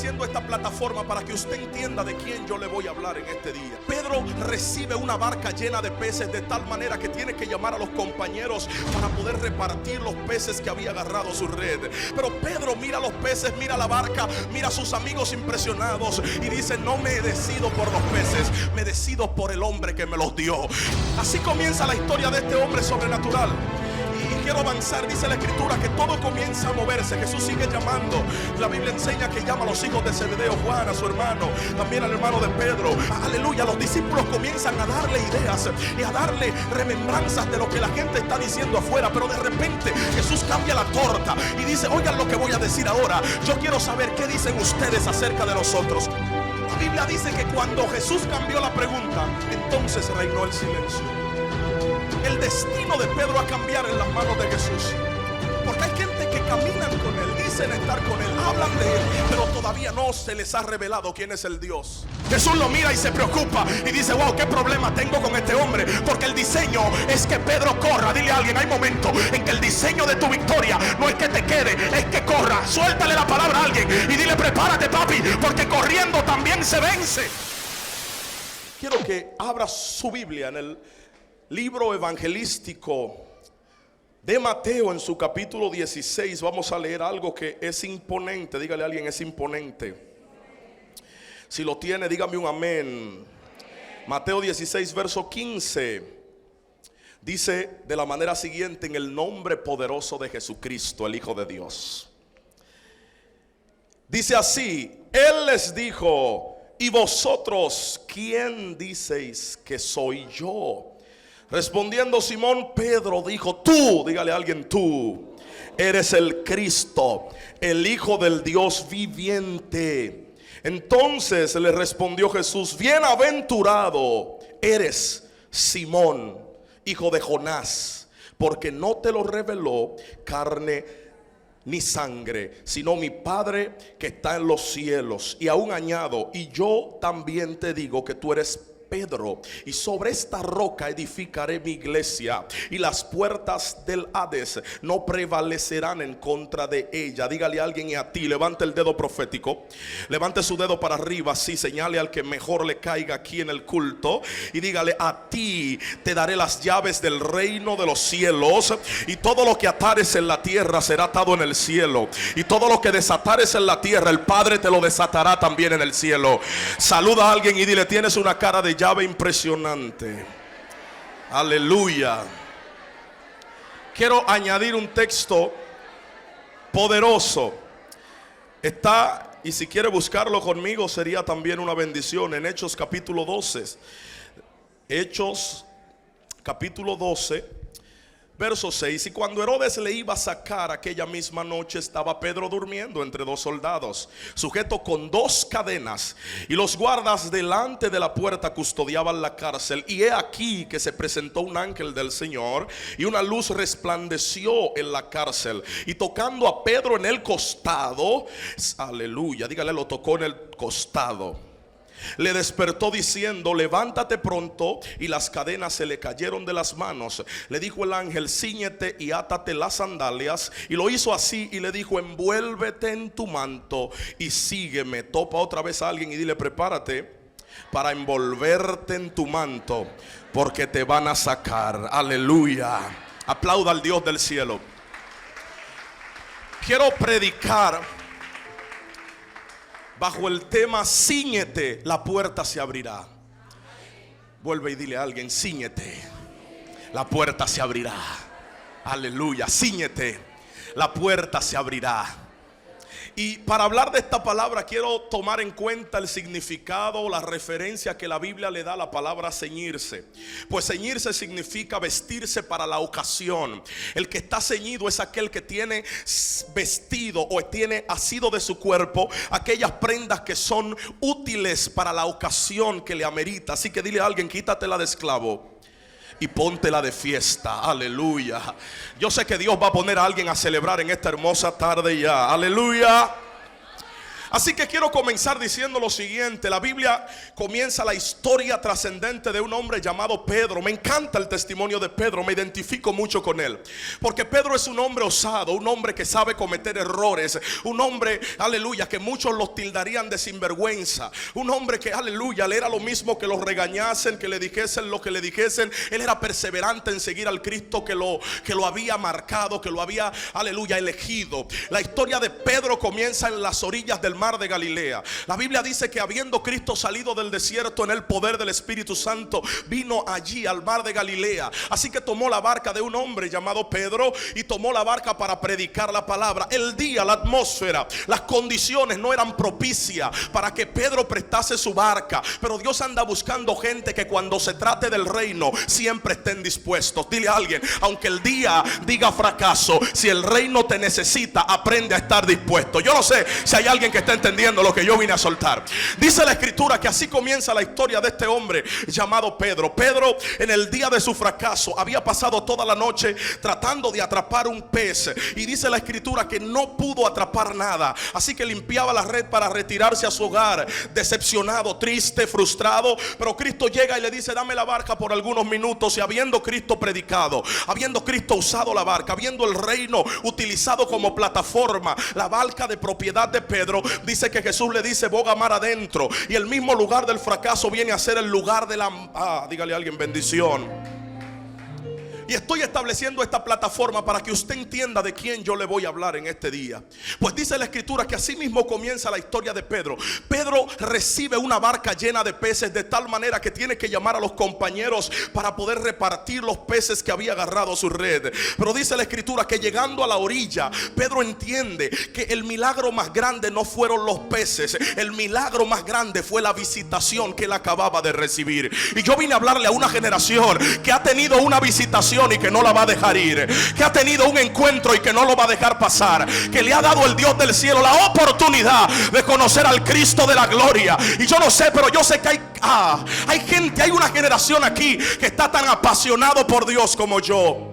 estableciendo esta plataforma para que usted entienda de quién yo le voy a hablar en este día. Pedro recibe una barca llena de peces de tal manera que tiene que llamar a los compañeros para poder repartir los peces que había agarrado su red. Pero Pedro mira los peces, mira la barca, mira a sus amigos impresionados y dice: no me decido por los peces, me decido por el hombre que me los dio. Así comienza la historia de este hombre sobrenatural. Y quiero avanzar. Dice la escritura que todo comienza a moverse. Jesús sigue llamando. La Biblia enseña que llama a los hijos de Zebedeo, Juan, a su hermano, también al hermano de Pedro. Aleluya. Los discípulos comienzan a darle ideas y a darle remembranzas de lo que la gente está diciendo afuera. Pero de repente Jesús cambia la torta y dice: oigan lo que voy a decir ahora. Yo quiero saber qué dicen ustedes acerca de nosotros. La Biblia dice que cuando Jesús cambió la pregunta, entonces reinó el silencio. El destino de Pedro a cambiar en las manos de Jesús. Porque hay gente que caminan con él, dicen estar con él, hablan de él, pero todavía no se les ha revelado quién es el Dios. Jesús lo mira y se preocupa y dice: wow, qué problema tengo con este hombre. Porque el diseño es que Pedro corra. Dile a alguien: hay momentos en que el diseño de tu victoria no es que te quede, es que corra. Suéltale la palabra a alguien y dile: prepárate, papi, porque corriendo también se vence. Quiero que abra su Biblia en el libro evangelístico de Mateo, en su capítulo 16. Vamos a leer algo que es imponente. Dígale a alguien: es imponente. Si lo tiene, dígame un amén. Mateo 16, verso 15. Dice de la manera siguiente: en el nombre poderoso de Jesucristo, el Hijo de Dios. Dice así: Él les dijo: ¿y vosotros quién diceis que soy yo? Respondiendo Simón Pedro dijo: tú, dígale a alguien, tú eres el Cristo, el Hijo del Dios viviente. Entonces le respondió Jesús: bienaventurado eres, Simón, hijo de Jonás, porque no te lo reveló carne ni sangre, sino mi Padre que está en los cielos. Y aún añado: y yo también te digo que tú eres Pedro, y sobre esta roca edificaré mi iglesia, y las puertas del Hades no prevalecerán en contra de ella. Dígale a alguien: y a ti. Levante el dedo profético, levante su dedo para arriba, así, señale al que mejor le caiga aquí en el culto, y dígale: a ti te daré las llaves del reino de los cielos, y todo lo que atares en la tierra será atado en el cielo, y todo lo que desatares en la tierra, el Padre te lo desatará también en el cielo. Saluda a alguien y dile: tienes una cara de llave impresionante. Aleluya. Quiero añadir un texto poderoso. Está, y si quiere buscarlo conmigo sería también una bendición, en Hechos capítulo 12. Hechos capítulo 12, verso 6. Y cuando Herodes le iba a sacar aquella misma noche, estaba Pedro durmiendo entre dos soldados, sujeto con dos cadenas, y los guardas delante de la puerta custodiaban la cárcel. Y he aquí que se presentó un ángel del Señor, y una luz resplandeció en la cárcel, y tocando a Pedro en el costado, aleluya, dígale, lo tocó en el costado, le despertó diciendo: levántate pronto. Y las cadenas se le cayeron de las manos. Le dijo el ángel: cíñete y átate las sandalias. Y lo hizo así, y le dijo: envuélvete en tu manto y sígueme. Topa otra vez a alguien y dile: prepárate para envolverte en tu manto, porque te van a sacar. Aleluya. Aplauda al Dios del cielo. Quiero predicar bajo el tema: cíñete, la puerta se abrirá. Vuelve y dile a alguien: cíñete, la puerta se abrirá. Aleluya, cíñete, la puerta se abrirá. Y para hablar de esta palabra quiero tomar en cuenta el significado, la referencia que la Biblia le da a la palabra ceñirse. Pues ceñirse significa vestirse para la ocasión. El que está ceñido es aquel que tiene vestido o tiene asido de su cuerpo aquellas prendas que son útiles para la ocasión que le amerita. Así que dile a alguien: quítatela de esclavo y póntela de fiesta. Aleluya. Yo sé que Dios va a poner a alguien a celebrar en esta hermosa tarde ya. Aleluya. Así que quiero comenzar diciendo lo siguiente. La Biblia comienza la historia trascendente de un hombre llamado Pedro. Me encanta el testimonio de Pedro, me identifico mucho con él, porque Pedro es un hombre osado, un hombre que sabe cometer errores, un hombre, aleluya, que muchos los tildarían de sinvergüenza, un hombre que, aleluya, le era lo mismo que los regañasen, que le dijesen lo que le dijesen. Él era perseverante en seguir al Cristo que lo había marcado, que lo había, aleluya, elegido. La historia de Pedro comienza en las orillas del mar de Galilea. La Biblia dice que habiendo Cristo salido del desierto en el poder del Espíritu Santo, vino allí al mar de Galilea. Así que tomó la barca de un hombre llamado Pedro y tomó la barca para predicar la palabra. El día, la atmósfera, las condiciones no eran propicias para que Pedro prestase su barca, pero Dios anda buscando gente que cuando se trate del reino siempre estén dispuestos. Dile a alguien, aunque el día diga fracaso, si el reino te necesita, aprende a estar dispuesto. Yo no sé si hay alguien que está entendiendo lo que yo vine a soltar. Dice la escritura que así comienza la historia de este hombre llamado Pedro. Pedro, en el día de su fracaso, había pasado toda la noche tratando de atrapar un pez, y dice la escritura que no pudo atrapar nada. Así que limpiaba la red para retirarse a su hogar, decepcionado, triste, frustrado. Pero Cristo llega y le dice: dame la barca por algunos minutos. Y habiendo Cristo predicado, habiendo Cristo usado la barca, habiendo el reino utilizado como plataforma, la barca de propiedad de Pedro, dice que Jesús le dice: boga mar adentro. Y el mismo lugar del fracaso viene a ser el lugar de la, dígale a alguien, bendición. Y estoy estableciendo esta plataforma para que usted entienda de quién yo le voy a hablar en este día. Pues dice la escritura que así mismo comienza la historia de Pedro. Pedro recibe una barca llena de peces, de tal manera que tiene que llamar a los compañeros para poder repartir los peces que había agarrado a su red. Pero dice la escritura que llegando a la orilla, Pedro entiende que el milagro más grande no fueron los peces. El milagro más grande fue la visitación que él acababa de recibir. Y yo vine a hablarle a una generación que ha tenido una visitación y que no la va a dejar ir, que ha tenido un encuentro y que no lo va a dejar pasar, que le ha dado el Dios del cielo la oportunidad de conocer al Cristo de la gloria. Y yo no sé, pero yo sé que hay gente, hay una generación aquí que está tan apasionado por Dios como yo.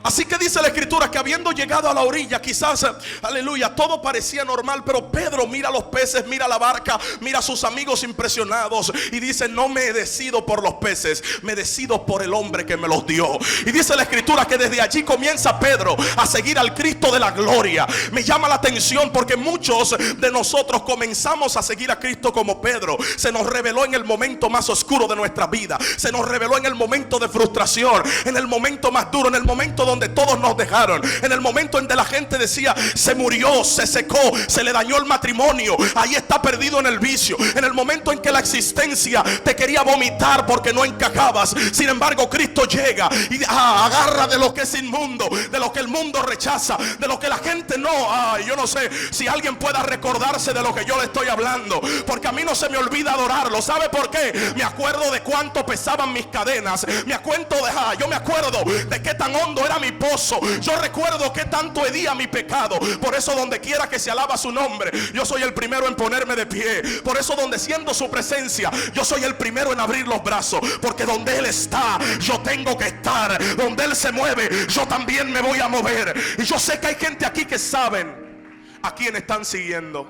Así que dice la escritura que habiendo llegado a la orilla, quizás, aleluya, todo parecía normal, pero Pedro mira los peces, mira la barca, mira a sus amigos impresionados y dice: no me decido por los peces, me decido por el hombre que me los dio. Y dice la escritura que desde allí comienza Pedro a seguir al Cristo de la gloria. Me llama la atención porque muchos de nosotros comenzamos a seguir a Cristo como Pedro. Se nos reveló en el momento más oscuro de nuestra vida, se nos reveló en el momento de frustración, en el momento más duro, en el momento donde todos nos dejaron, en el momento en que la gente decía: se murió, se secó, se le dañó el matrimonio, ahí está perdido en el vicio, en el momento en que la existencia te quería vomitar porque no encajabas. Sin embargo, Cristo llega y agarra de lo que es inmundo, de lo que el mundo rechaza, de lo que la gente no. Yo no sé si alguien pueda recordarse de lo que yo le estoy hablando, porque a mí no se me olvida adorarlo. ¿Sabe por qué? Me acuerdo de cuánto pesaban mis cadenas, yo me acuerdo de qué tan hondo era mi pozo, yo recuerdo que tanto hedía mi pecado. Por eso donde quiera que se alaba su nombre, yo soy el primero en ponerme de pie. Por eso donde siento su presencia, yo soy el primero en abrir los brazos, porque donde Él está, yo tengo que estar. Donde Él se mueve, yo también me voy a mover. Y yo sé que hay gente aquí que saben a quién están siguiendo.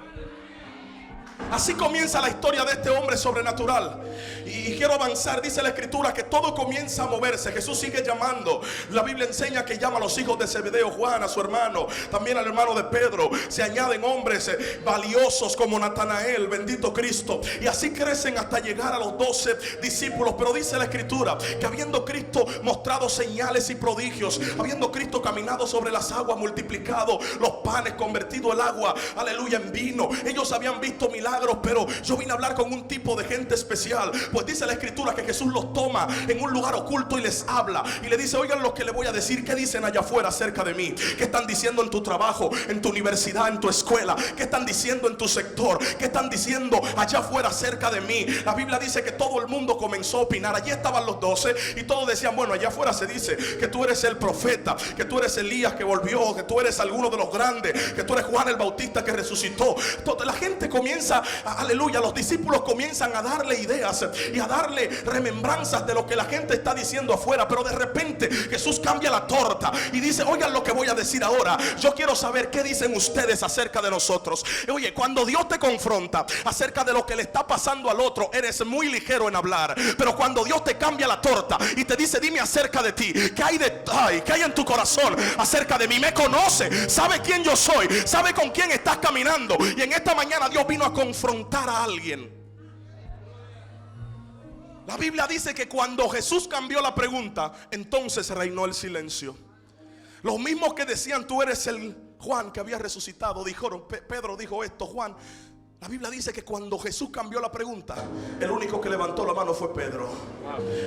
Así comienza la historia de este hombre sobrenatural. Y quiero avanzar. Dice la escritura que todo comienza a moverse. Jesús sigue llamando. La Biblia enseña que llama a los hijos de Zebedeo, Juan, a su hermano, también al hermano de Pedro. Se añaden hombres valiosos como Natanael, bendito Cristo. Y así crecen hasta llegar a los 12 discípulos. Pero dice la escritura que habiendo Cristo mostrado señales y prodigios, habiendo Cristo caminado sobre las aguas, multiplicado los panes, convertido el agua, aleluya, en vino, ellos habían visto milagros. Pero yo vine a hablar con un tipo de gente especial. Pues dice la escritura que Jesús los toma en un lugar oculto y les habla y le dice: oigan lo que le voy a decir. ¿Qué dicen allá afuera acerca de mí? ¿Qué están diciendo en tu trabajo, en tu universidad, en tu escuela? ¿Qué están diciendo en tu sector? ¿Qué están diciendo allá afuera acerca de mí? La Biblia dice que todo el mundo comenzó a opinar. Allí estaban los 12 y todos decían: bueno, allá afuera se dice que tú eres el profeta, que tú eres Elías que volvió, que tú eres alguno de los grandes, que tú eres Juan el Bautista que resucitó. Toda la gente comienza comienza, aleluya, los discípulos comienzan a darle ideas y a darle remembranzas de lo que la gente está diciendo afuera. Pero de repente Jesús cambia la torta y dice: oigan lo que voy a decir ahora. Yo quiero saber qué dicen ustedes acerca de nosotros. Oye, cuando Dios te confronta acerca de lo que le está pasando al otro, eres muy ligero en hablar. Pero cuando Dios te cambia la torta y te dice: dime acerca de ti, ¿qué hay en tu corazón acerca de mí? Me conoce, sabe quién yo soy, sabe con quién estás caminando. Y en esta mañana Dios vino a confrontar a alguien. La Biblia dice que cuando Jesús cambió la pregunta, entonces reinó el silencio. Los mismos que decían: tú eres el Juan que había resucitado, dijeron, Pedro dijo esto, Juan. La Biblia dice que cuando Jesús cambió la pregunta, el único que levantó la mano fue Pedro.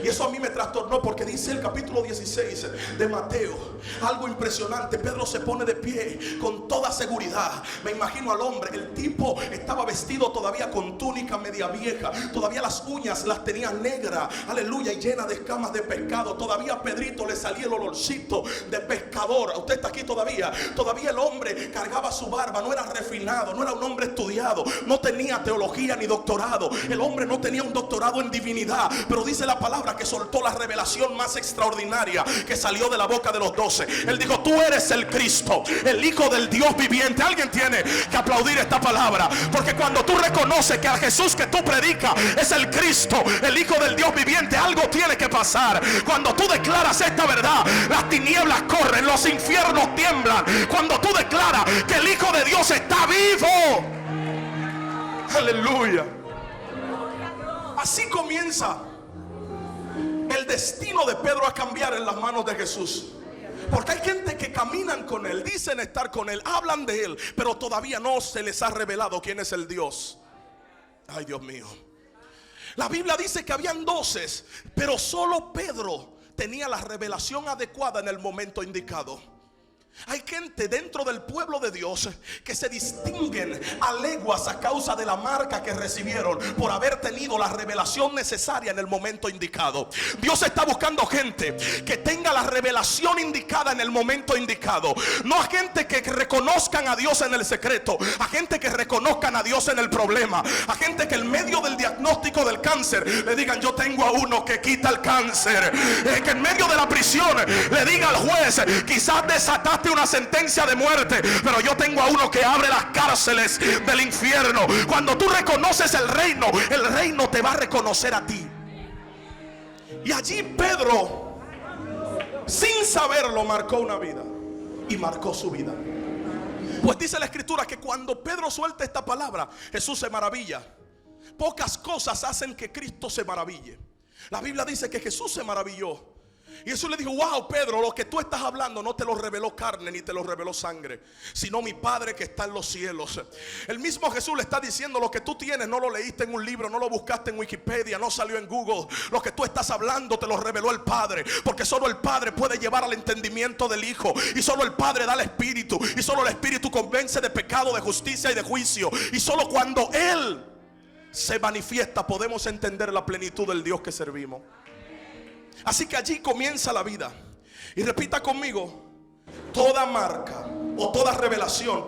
Y eso a mí me trastornó, porque dice el capítulo 16 de Mateo algo impresionante. Pedro se pone de pie con toda seguridad. Me imagino al hombre, el tipo estaba vestido todavía con túnica media vieja, todavía las uñas las tenía negras, aleluya, y llenas de escamas de pescado. Todavía a Pedrito le salía el olorcito de pescador. Usted está aquí todavía. Todavía el hombre cargaba su barba, no era refinado, no era un hombre estudiado, no tenía teología ni doctorado. El hombre no tenía un doctorado en divinidad, pero dice la palabra que soltó la revelación más extraordinaria que salió de la boca de los 12. Él dijo: tú eres el Cristo, el Hijo del Dios viviente. Alguien tiene que aplaudir esta palabra, porque cuando tú reconoces que al Jesús que tú predicas es el Cristo, el Hijo del Dios viviente, algo tiene que pasar. Cuando tú declaras esta verdad, las tinieblas corren, los infiernos tiemblan. Cuando tú declaras que el Hijo de Dios está vivo, aleluya. Así comienza el destino de Pedro a cambiar en las manos de Jesús. Porque hay gente que caminan con él, dicen estar con él, hablan de él, pero todavía no se les ha revelado quién es el Dios. Ay, Dios mío. La Biblia dice que habían 12, pero solo Pedro tenía la revelación adecuada en el momento indicado. Hay gente dentro del pueblo de Dios que se distinguen a leguas a causa de la marca que recibieron por haber tenido la revelación necesaria en el momento indicado. Dios está buscando gente que tenga la revelación indicada en el momento indicado. No a gente que reconozcan a Dios en el secreto, a gente que reconozcan a Dios en el problema, a gente que en medio del diagnóstico del cáncer le digan: yo tengo a uno que quita el cáncer. Que en medio de la prisión le diga al juez: quizás desataste una sentencia de muerte, pero yo tengo a uno que abre las cárceles del infierno. Cuando tú reconoces el reino te va a reconocer a ti. Y allí Pedro, sin saberlo, marcó una vida y marcó su vida. Pues dice la escritura que cuando Pedro suelta esta palabra, Jesús se maravilla. Pocas cosas hacen que Cristo se maraville. La Biblia dice que Jesús se maravilló. Y Jesús le dijo: wow, Pedro, lo que tú estás hablando no te lo reveló carne ni te lo reveló sangre, sino mi Padre que está en los cielos. El mismo Jesús le está diciendo: lo que tú tienes no lo leíste en un libro, no lo buscaste en Wikipedia, no salió en Google. Lo que tú estás hablando te lo reveló el Padre, porque solo el Padre puede llevar al entendimiento del Hijo, y solo el Padre da el Espíritu, y solo el Espíritu convence de pecado, de justicia y de juicio. Y solo cuando Él se manifiesta podemos entender la plenitud del Dios que servimos. Así que allí comienza la vida. Y repita conmigo: toda marca o toda revelación,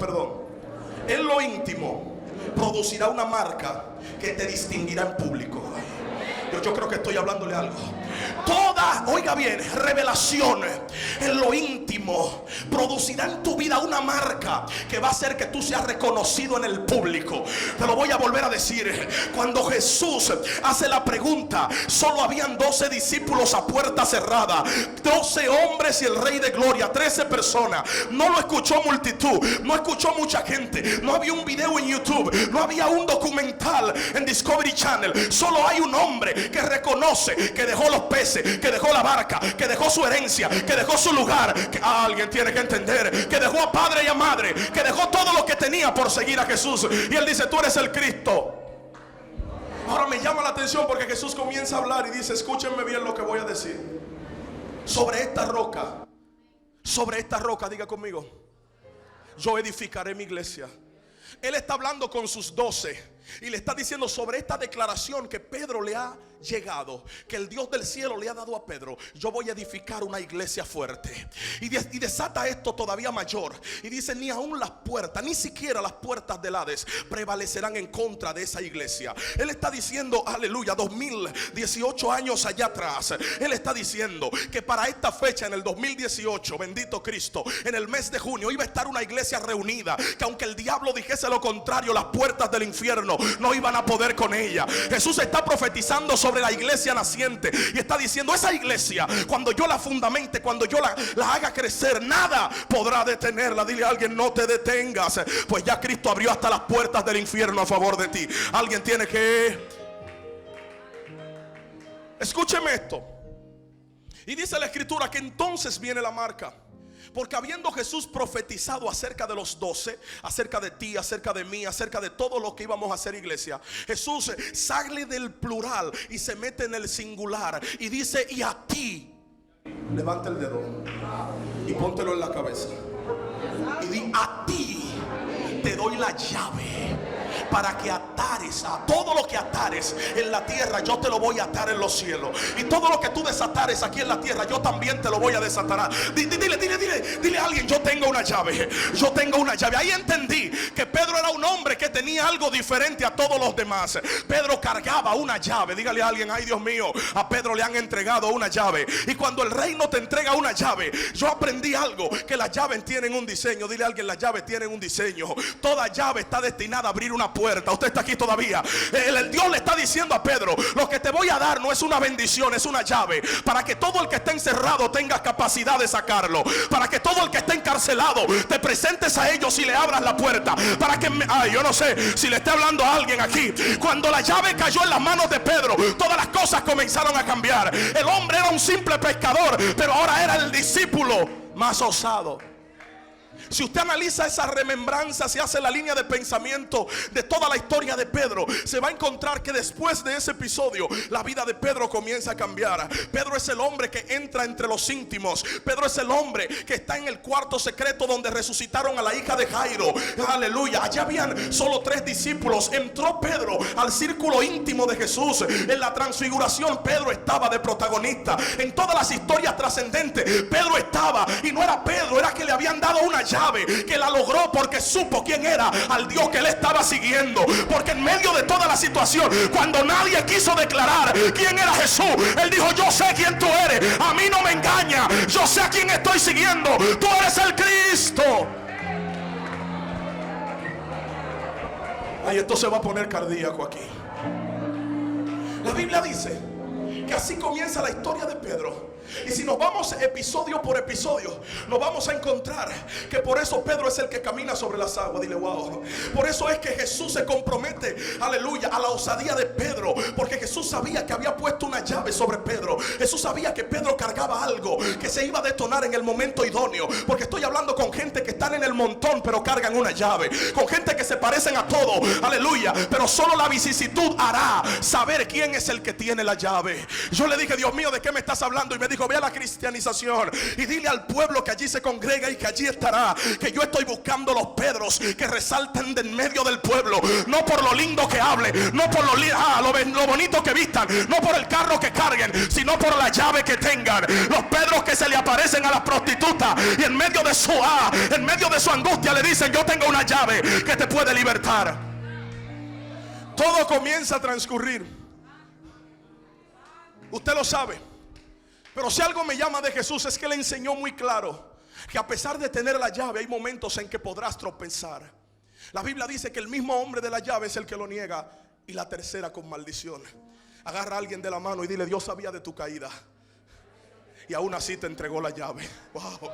en lo íntimo producirá una marca que te distinguirá en público. Yo creo que estoy hablándole algo. Toda, oiga bien, revelación en lo íntimo producirá en tu vida una marca que va a hacer que tú seas reconocido en el público. Te lo voy a volver a decir. Cuando Jesús hace la pregunta, solo habían 12 discípulos a puerta cerrada, 12 hombres y el Rey de Gloria, 13 personas. No lo escuchó multitud, no escuchó mucha gente, no había un video en YouTube, no había un documental en Discovery Channel. Solo hay un hombre que reconoce que dejó los peces, que dejó la barca, que dejó su herencia, que dejó su lugar, que alguien tiene que entender, que dejó a padre y a madre, que dejó todo lo que tenía por seguir a Jesús. Y él dice: tú eres el Cristo. Ahora me llama la atención porque Jesús comienza a hablar y dice: escúchenme bien lo que voy a decir. Sobre esta roca, diga conmigo, yo edificaré mi iglesia. Él está hablando con sus 12. y le está diciendo sobre esta declaración que Pedro le ha llegado, que el Dios del cielo le ha dado a Pedro: yo voy a edificar una iglesia fuerte. Y desata esto todavía mayor y dice: ni aún las puertas, ni siquiera las puertas del Hades prevalecerán en contra de esa iglesia. Él está diciendo, aleluya, 2018 años allá atrás, él está diciendo que para esta fecha, en el 2018, bendito Cristo, en el mes de junio iba a estar una iglesia reunida, que aunque el diablo dijese lo contrario, las puertas del infierno no iban a poder con ella. Jesús está profetizando sobre la iglesia naciente y está diciendo: esa iglesia, cuando yo la fundamente, cuando yo la haga crecer, nada podrá detenerla. Dile a alguien: no te detengas, pues ya Cristo abrió hasta las puertas del infierno a favor de ti. Alguien tiene que... Escúcheme esto. Y dice la escritura que entonces viene la marca. Porque habiendo Jesús profetizado acerca de los 12, acerca de ti, acerca de mí, acerca de todo lo que íbamos a hacer iglesia, Jesús sale del plural y se mete en el singular y dice: y a ti. Levanta el dedo y póntelo en la cabeza y di: a ti te doy la llave para que atares a todo lo que atares en la tierra, yo te lo voy a atar en los cielos. Y todo lo que tú desatares aquí en la tierra, yo también te lo voy a desatar. Dile a alguien: yo tengo una llave. Yo tengo una llave. Ahí entendí que Pedro era un hombre que tenía algo diferente a todos los demás. Pedro cargaba una llave. Dígale a alguien: ay, Dios mío, a Pedro le han entregado una llave. Y cuando el reino te entrega una llave, yo aprendí algo, que las llaves tienen un diseño. Dile a alguien: las llaves tienen un diseño. Toda llave está destinada a abrir una puerta. Usted está aquí todavía. El Dios le está diciendo a Pedro: lo que te voy a dar no es una bendición, es una llave, para que todo el que está encerrado tenga capacidad de sacarlo, para que todo el que está encarcelado te presentes a ellos y le abras la puerta, para que yo no sé si le está hablando a alguien aquí. Cuando la llave cayó en las manos de Pedro, todas las cosas comenzaron a cambiar. El hombre era un simple pescador, pero ahora era el discípulo más osado. Si usted analiza esa remembranza, si hace la línea de pensamiento de toda la historia de Pedro, se va a encontrar que después de ese episodio, la vida de Pedro comienza a cambiar. Pedro es el hombre que entra entre los íntimos. Pedro es el hombre que está en el cuarto secreto donde resucitaron a la hija de Jairo. Aleluya. Allá habían solo 3 discípulos. Entró Pedro al círculo íntimo de Jesús. En la transfiguración, Pedro estaba de protagonista. En todas las historias trascendentes, Pedro estaba. Y no era Pedro, era que le habían dado una llave, que la logró porque supo quién era al Dios que él estaba siguiendo. Porque en medio de toda la situación, cuando nadie quiso declarar quién era Jesús, él dijo: yo sé quién tú eres, a mí no me engaña, yo sé a quién estoy siguiendo, tú eres el Cristo. Ay, esto se va a poner cardíaco aquí. La Biblia dice que así comienza la historia de Pedro. Y si nos vamos episodio por episodio, nos vamos a encontrar que por eso Pedro es el que camina sobre las aguas. Dile: wow. Por eso es que Jesús se compromete, aleluya, a la osadía de Pedro, porque Jesús sabía que había puesto una llave sobre Pedro. Jesús sabía que Pedro cargaba algo que se iba a detonar en el momento idóneo. Porque estoy hablando con gente que están en el montón pero cargan una llave, con gente que se parecen a todo, aleluya, pero solo la vicisitud hará saber quién es el que tiene la llave. Yo le dije: Dios mío, ¿de qué me estás hablando? Y me dijo: ve a la cristianización y dile al pueblo que allí se congrega y que allí estará, que yo estoy buscando los Pedros que resalten de en medio del pueblo, no por lo lindo que hable, no por lo bonito que vistan, no por el carro que carguen, sino por la llave que tengan. Los Pedros que se le aparecen a las prostitutas y en medio de su angustia le dicen: yo tengo una llave que te puede libertar. Todo comienza a transcurrir. Usted lo sabe. Pero si algo me llama de Jesús es que le enseñó muy claro que a pesar de tener la llave, hay momentos en que podrás tropezar. La Biblia dice que el mismo hombre de la llave es el que lo niega, y la tercera con maldición. Agarra a alguien de la mano y dile: Dios sabía de tu caída y aún así te entregó la llave. Wow.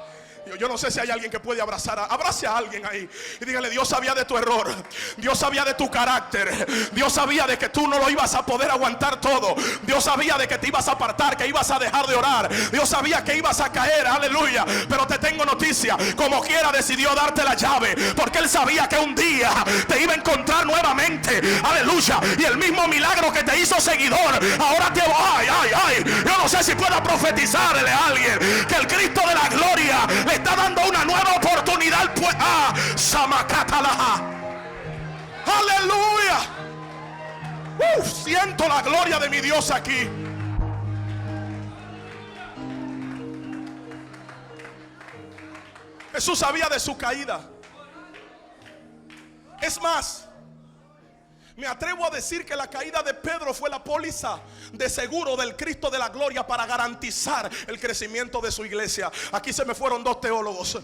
Yo no sé si hay alguien que puede abrace a alguien ahí y dígale: Dios sabía de tu error, Dios sabía de tu carácter, Dios sabía de que tú no lo ibas a poder aguantar todo, Dios sabía de que te ibas a apartar, que ibas a dejar de orar, Dios sabía que ibas a caer, aleluya. Pero te tengo noticia: como quiera decidió darte la llave, porque Él sabía que un día te iba a encontrar nuevamente, aleluya. Y el mismo milagro que te hizo seguidor, ahora te... yo no sé si pueda profetizarle a alguien que el Cristo de la gloria le está dando una nueva oportunidad. Aleluya. Siento la gloria de mi Dios aquí. Jesús sabía de su caída. Es más, me atrevo a decir que la caída de Pedro fue la póliza de seguro del Cristo de la gloria para garantizar el crecimiento de su iglesia. Aquí se me fueron dos teólogos.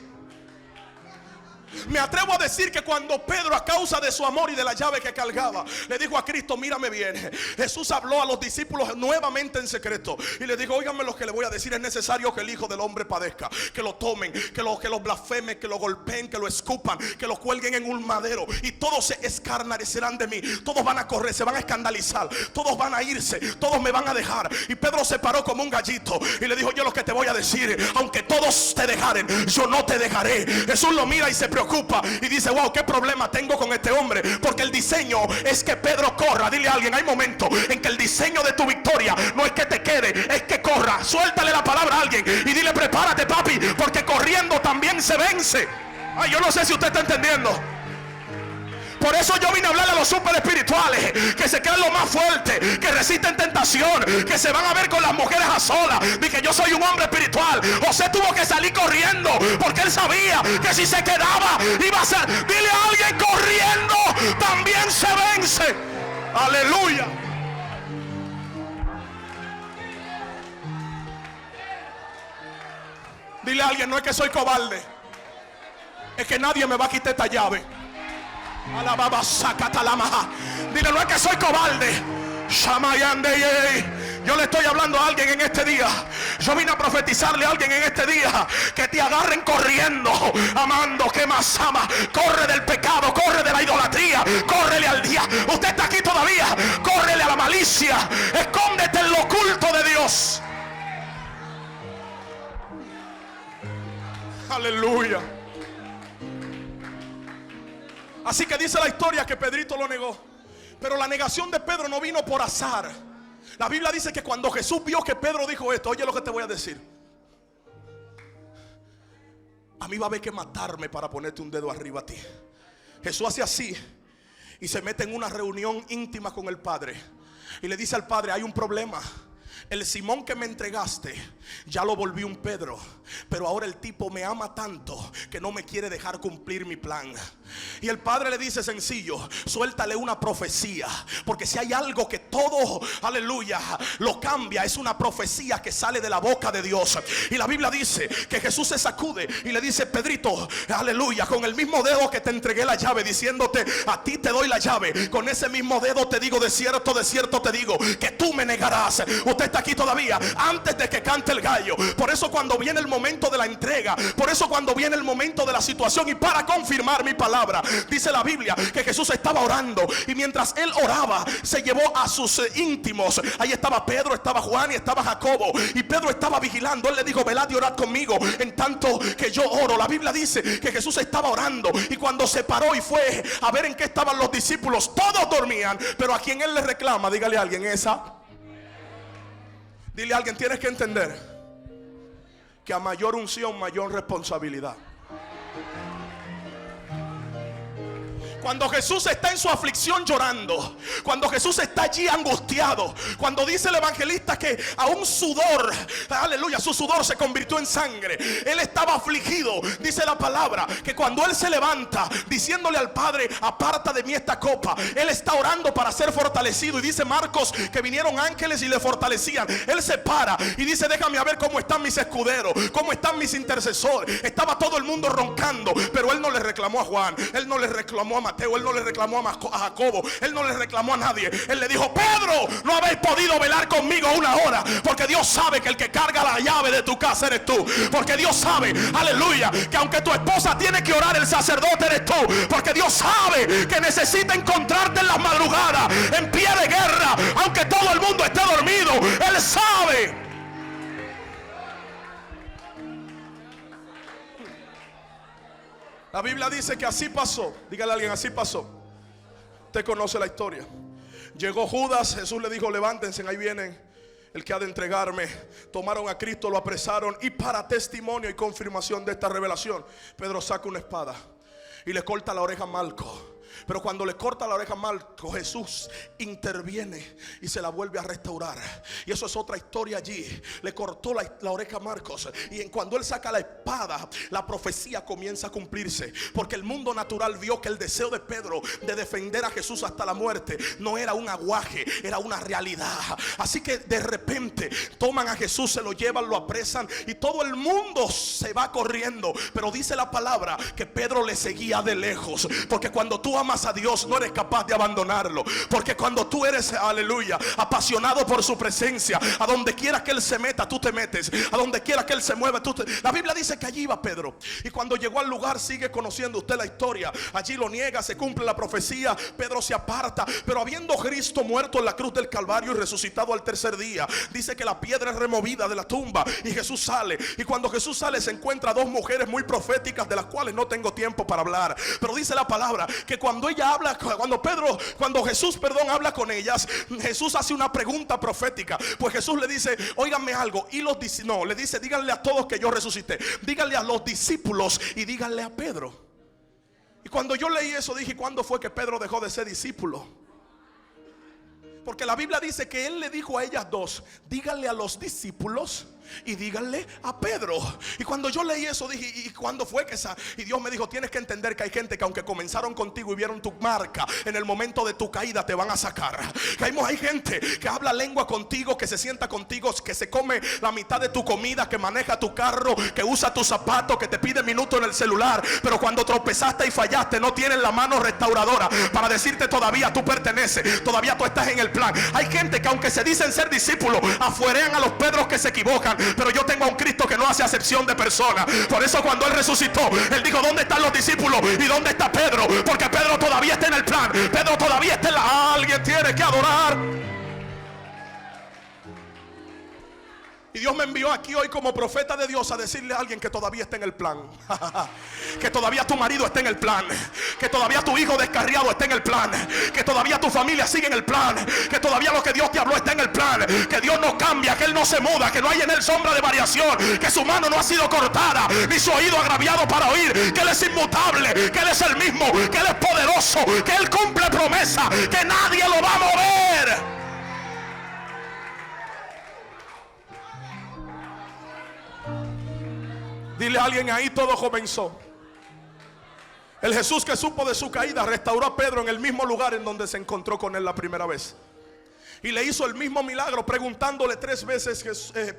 Me atrevo a decir que cuando Pedro, a causa de su amor y de la llave que cargaba, le dijo a Cristo: mírame bien, Jesús habló a los discípulos nuevamente en secreto y le dijo: óiganme lo que le voy a decir, es necesario que el Hijo del Hombre padezca, que lo tomen, que lo blasfemen, que lo golpeen, que lo escupan, que lo cuelguen en un madero, y todos se escarnecerán de mí, todos van a correr, se van a escandalizar, todos van a irse, todos me van a dejar. Y Pedro se paró como un gallito y le dijo: yo lo que te voy a decir, aunque todos te dejaren, yo no te dejaré. Jesús lo mira y se preocupa y dice: wow, qué problema tengo con este hombre, porque el diseño es que Pedro corra. Dile a alguien: hay momentos en que el diseño de tu victoria no es que te quede, es que corra. Suéltale la palabra a alguien y dile: prepárate, papi, porque corriendo también se vence. Ay, yo no sé si usted está entendiendo. Por eso yo vine a hablar a los super espirituales, que se creen lo más fuerte, que resisten tentación, que se van a ver con las mujeres a solas. Dije: yo soy un hombre espiritual. José tuvo que salir corriendo porque él sabía que si se quedaba iba a ser. Dile a alguien: corriendo también se vence. Aleluya. Dile a alguien: no es que soy cobarde, es que nadie me va a quitar esta llave. Dile: no es que soy cobarde. Yo le estoy hablando a alguien en este día. Yo vine a profetizarle a alguien en este día que te agarren corriendo, amando. ¿Qué más ama? Corre del pecado, corre de la idolatría, córrele al día. Usted está aquí todavía, córrele a la malicia, escóndete en lo oculto de Dios. Aleluya. Así que dice la historia que Pedrito lo negó. Pero la negación de Pedro no vino por azar. La Biblia dice que cuando Jesús vio que Pedro dijo esto: oye lo que te voy a decir, a mí va a haber que matarme para ponerte un dedo arriba a ti. Jesús hace así y se mete en una reunión íntima con el Padre y le dice al Padre: hay un problema. El Simón que me entregaste ya lo volví un Pedro, pero ahora el tipo me ama tanto que no me quiere dejar cumplir mi plan. Y el Padre le dice sencillo: suéltale una profecía, porque si hay algo que todo, aleluya, lo cambia, es una profecía que sale de la boca de Dios. Y la Biblia dice que Jesús se sacude y le dice: Pedrito, aleluya, con el mismo dedo que te entregué la llave, diciéndote: a ti te doy la llave, con ese mismo dedo te digo: de cierto te digo que tú me negarás. Usted está aquí todavía antes de que cante el gallo. Por eso cuando viene el momento de la entrega, por eso cuando viene el momento de la situación, y para confirmar mi palabra, dice la Biblia que Jesús estaba orando, y mientras él oraba se llevó a sus íntimos. Ahí estaba Pedro, estaba Juan y estaba Jacobo, y Pedro estaba vigilando. Él le dijo: velad y orad conmigo en tanto que yo oro. La Biblia dice que Jesús estaba orando, y cuando se paró y fue a ver en qué estaban los discípulos, todos dormían, pero a quien él le reclama, dígale a alguien esa. Dile a alguien: tienes que entender que a mayor unción, mayor responsabilidad. Cuando Jesús está en su aflicción llorando, cuando Jesús está allí angustiado, cuando dice el evangelista que a un sudor, aleluya, su sudor se convirtió en sangre, él estaba afligido. Dice la palabra que cuando él se levanta diciéndole al Padre: aparta de mí esta copa, él está orando para ser fortalecido. Y dice Marcos que vinieron ángeles y le fortalecían. Él se para y dice: déjame a ver cómo están mis escuderos, cómo están mis intercesores. Estaba todo el mundo roncando, pero él no le reclamó a Juan, él no le reclamó a Mateo, él no le reclamó a Jacobo, él no le reclamó a nadie. Él le dijo: Pedro, no habéis podido velar conmigo una hora, porque Dios sabe que el que carga la llave de tu casa eres tú. Porque Dios sabe, aleluya, que aunque tu esposa tiene que orar, el sacerdote eres tú. Porque Dios sabe que necesita encontrarte en las madrugadas, en pie de guerra, aunque todo el mundo esté dormido. Él sabe. La Biblia dice que así pasó. Dígale a alguien: así pasó. Usted conoce la historia. Llegó Judas, Jesús le dijo: levántense, ahí vienen el que ha de entregarme. Tomaron a Cristo, lo apresaron, y para testimonio y confirmación de esta revelación, Pedro saca una espada y le corta la oreja a Malco. Pero cuando le corta la oreja a Marcos, Jesús interviene y se la vuelve a restaurar. Y eso es otra historia allí. Le cortó la oreja a Marcos, y cuando él saca la espada, la profecía comienza a cumplirse. Porque el mundo natural vio que el deseo de Pedro de defender a Jesús hasta la muerte no era un aguaje, era una realidad. Así que de repente toman a Jesús, se lo llevan, lo apresan y todo el mundo se va corriendo. Pero dice la palabra que Pedro le seguía de lejos. Porque cuando tú amas a Dios no eres capaz de abandonarlo. Porque cuando tú eres, aleluya, apasionado por su presencia, a donde quiera que Él se meta, tú te metes. A donde quiera que Él se mueva, La Biblia dice que allí iba Pedro. Y cuando llegó al lugar, sigue conociendo usted la historia. Allí lo niega, se cumple la profecía. Pedro se aparta. Pero habiendo Cristo muerto en la cruz del Calvario y resucitado al tercer día, dice que la piedra es removida de la tumba y Jesús sale. Y cuando Jesús sale, se encuentra a dos mujeres muy proféticas, de las cuales no tengo tiempo para hablar. Pero dice la palabra que cuando Jesús habla con ellas, Jesús hace una pregunta profética. Pues Jesús le dice: óiganme algo. Y le dice: díganle a todos que yo resucité. Díganle a los discípulos y díganle a Pedro. Y cuando yo leí eso dije: ¿cuándo fue que Pedro dejó de ser discípulo? Porque la Biblia dice que él le dijo a ellas dos: díganle a los discípulos y díganle a Pedro. Y cuando yo leí eso dije: ¿y cuándo fue que y Dios me dijo: tienes que entender que hay gente que aunque comenzaron contigo y vieron tu marca, en el momento de tu caída te van a sacar. Que hay gente que habla lengua contigo, que se sienta contigo, que se come la mitad de tu comida, que maneja tu carro, que usa tus zapatos, que te pide minutos en el celular, pero cuando tropezaste y fallaste no tienen la mano restauradora para decirte: todavía tú perteneces, todavía tú estás en el plan. Hay gente que aunque se dicen ser discípulos, afuerean a los Pedros que se equivocan. Pero yo tengo a un Cristo que no hace acepción de personas. Por eso cuando Él resucitó, Él dijo: ¿dónde están los discípulos? ¿Y dónde está Pedro? Porque Pedro todavía está en el plan. Pedro todavía está en la... Alguien tiene que adorar. Y Dios me envió aquí hoy como profeta de Dios a decirle a alguien que todavía está en el plan. Que todavía tu marido está en el plan. Que todavía tu hijo descarriado está en el plan. Que todavía tu familia sigue en el plan. Que todavía lo que Dios te habló está en el plan. Que Dios no cambia, que Él no se muda, que no hay en Él sombra de variación. Que su mano no ha sido cortada, ni su oído agraviado para oír. Que Él es inmutable, que Él es el mismo, que Él es poderoso, que Él cumple promesa, que nadie lo va a mover. Dile a alguien: ahí todo comenzó. El Jesús que supo de su caída restauró a Pedro en el mismo lugar en donde se encontró con él la primera vez. Y le hizo el mismo milagro preguntándole 3 veces: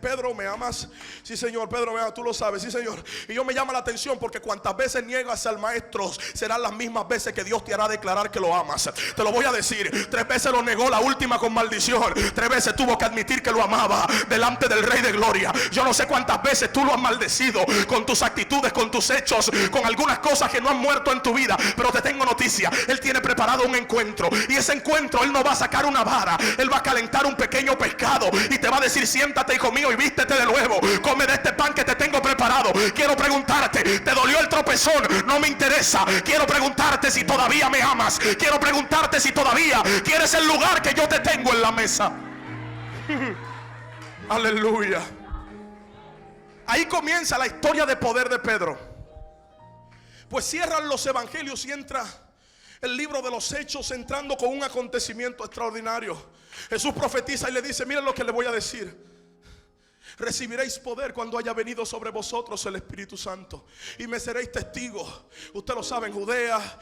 Pedro, ¿me amas? Sí, Señor. Pedro, me amas, tú lo sabes. Sí, Señor. Y yo me llama la atención porque cuantas veces niegas al maestro serán las mismas veces que Dios te hará declarar que lo amas. Te lo voy a decir: 3 veces lo negó, la última con maldición. 3 veces tuvo que admitir que lo amaba delante del Rey de Gloria. Yo no sé cuántas veces tú lo has maldecido con tus actitudes, con tus hechos, con algunas cosas que no han muerto en tu vida. Pero te tengo noticia: Él tiene preparado un encuentro. Y ese encuentro Él no va a sacar una vara. Él va a calentar un pequeño pescado y te va a decir: siéntate, hijo mío, y vístete de nuevo, come de este pan que te tengo preparado. Quiero preguntarte: ¿te dolió el tropezón? No me interesa. Quiero preguntarte si todavía me amas. Quiero preguntarte si todavía quieres el lugar que yo te tengo en la mesa. Aleluya. Ahí comienza la historia de poder de Pedro. Pues cierran los evangelios y entra el libro de los Hechos, entrando con un acontecimiento extraordinario. Jesús profetiza y le dice: miren lo que le voy a decir: recibiréis poder cuando haya venido sobre vosotros el Espíritu Santo, y me seréis testigos. Usted lo sabe, en Judea,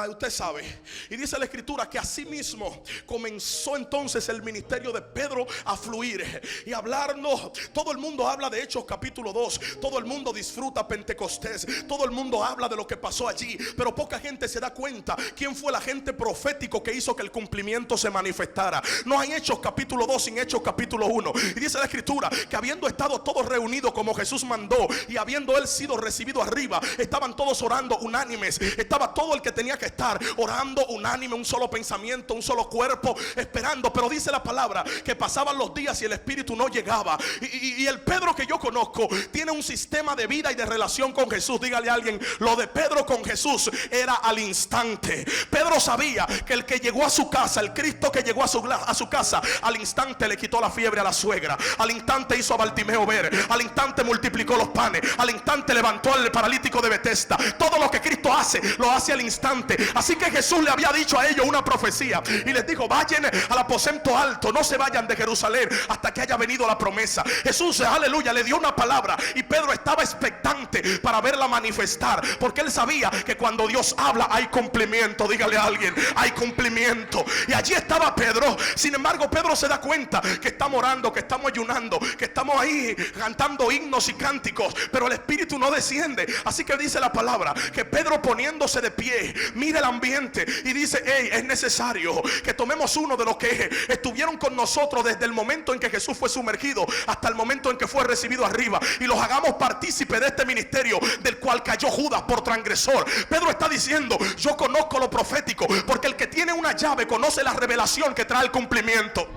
usted sabe. Y dice la Escritura que así mismo comenzó entonces el ministerio de Pedro a fluir y hablarnos. Todo el mundo habla de Hechos capítulo 2. Todo el mundo disfruta Pentecostés. Todo el mundo habla de lo que pasó allí, pero poca gente se da cuenta quién fue el agente profético que hizo que el cumplimiento se manifestara. No hay Hechos capítulo 2 sin Hechos capítulo 1. Y dice la Escritura que habiendo estado todos reunidos como Jesús mandó, y habiendo Él sido recibido arriba, estaban todos orando unánimes. Estaba todo el que tenía que estar orando unánime, un solo pensamiento, un solo cuerpo, esperando. Pero dice la palabra que pasaban los días y el Espíritu no llegaba. Y el Pedro que yo conozco tiene un sistema de vida y de relación con Jesús. Dígale a alguien: lo de Pedro con Jesús era al instante. Pedro sabía que el que llegó a su casa, el Cristo que llegó a su casa, al instante le quitó la fiebre a la suegra, al instante hizo Bartimeo ver. Al instante multiplicó los panes, al instante levantó al paralítico de Betesda. Todo lo que Cristo hace, lo hace al instante. Así que Jesús le había dicho a ellos una profecía y les dijo: vayan al aposento alto, no se vayan de Jerusalén hasta que haya venido la promesa. Jesús, aleluya, le dio una palabra y Pedro estaba expectante para verla manifestar, porque él sabía que cuando Dios habla hay cumplimiento. Dígale a alguien: hay cumplimiento. Y allí estaba Pedro. Sin embargo, Pedro se da cuenta que estamos orando, que estamos ayunando, que estamos ahí cantando himnos y cánticos, pero el Espíritu no desciende. Así que dice la palabra que Pedro, poniéndose de pie, mira el ambiente y dice: hey, es necesario que tomemos uno de los que estuvieron con nosotros desde el momento en que Jesús fue sumergido hasta el momento en que fue recibido arriba, y los hagamos partícipe de este ministerio del cual cayó Judas por transgresor. Pedro está diciendo: yo conozco lo profético, porque el que tiene una llave conoce la revelación que trae el cumplimiento.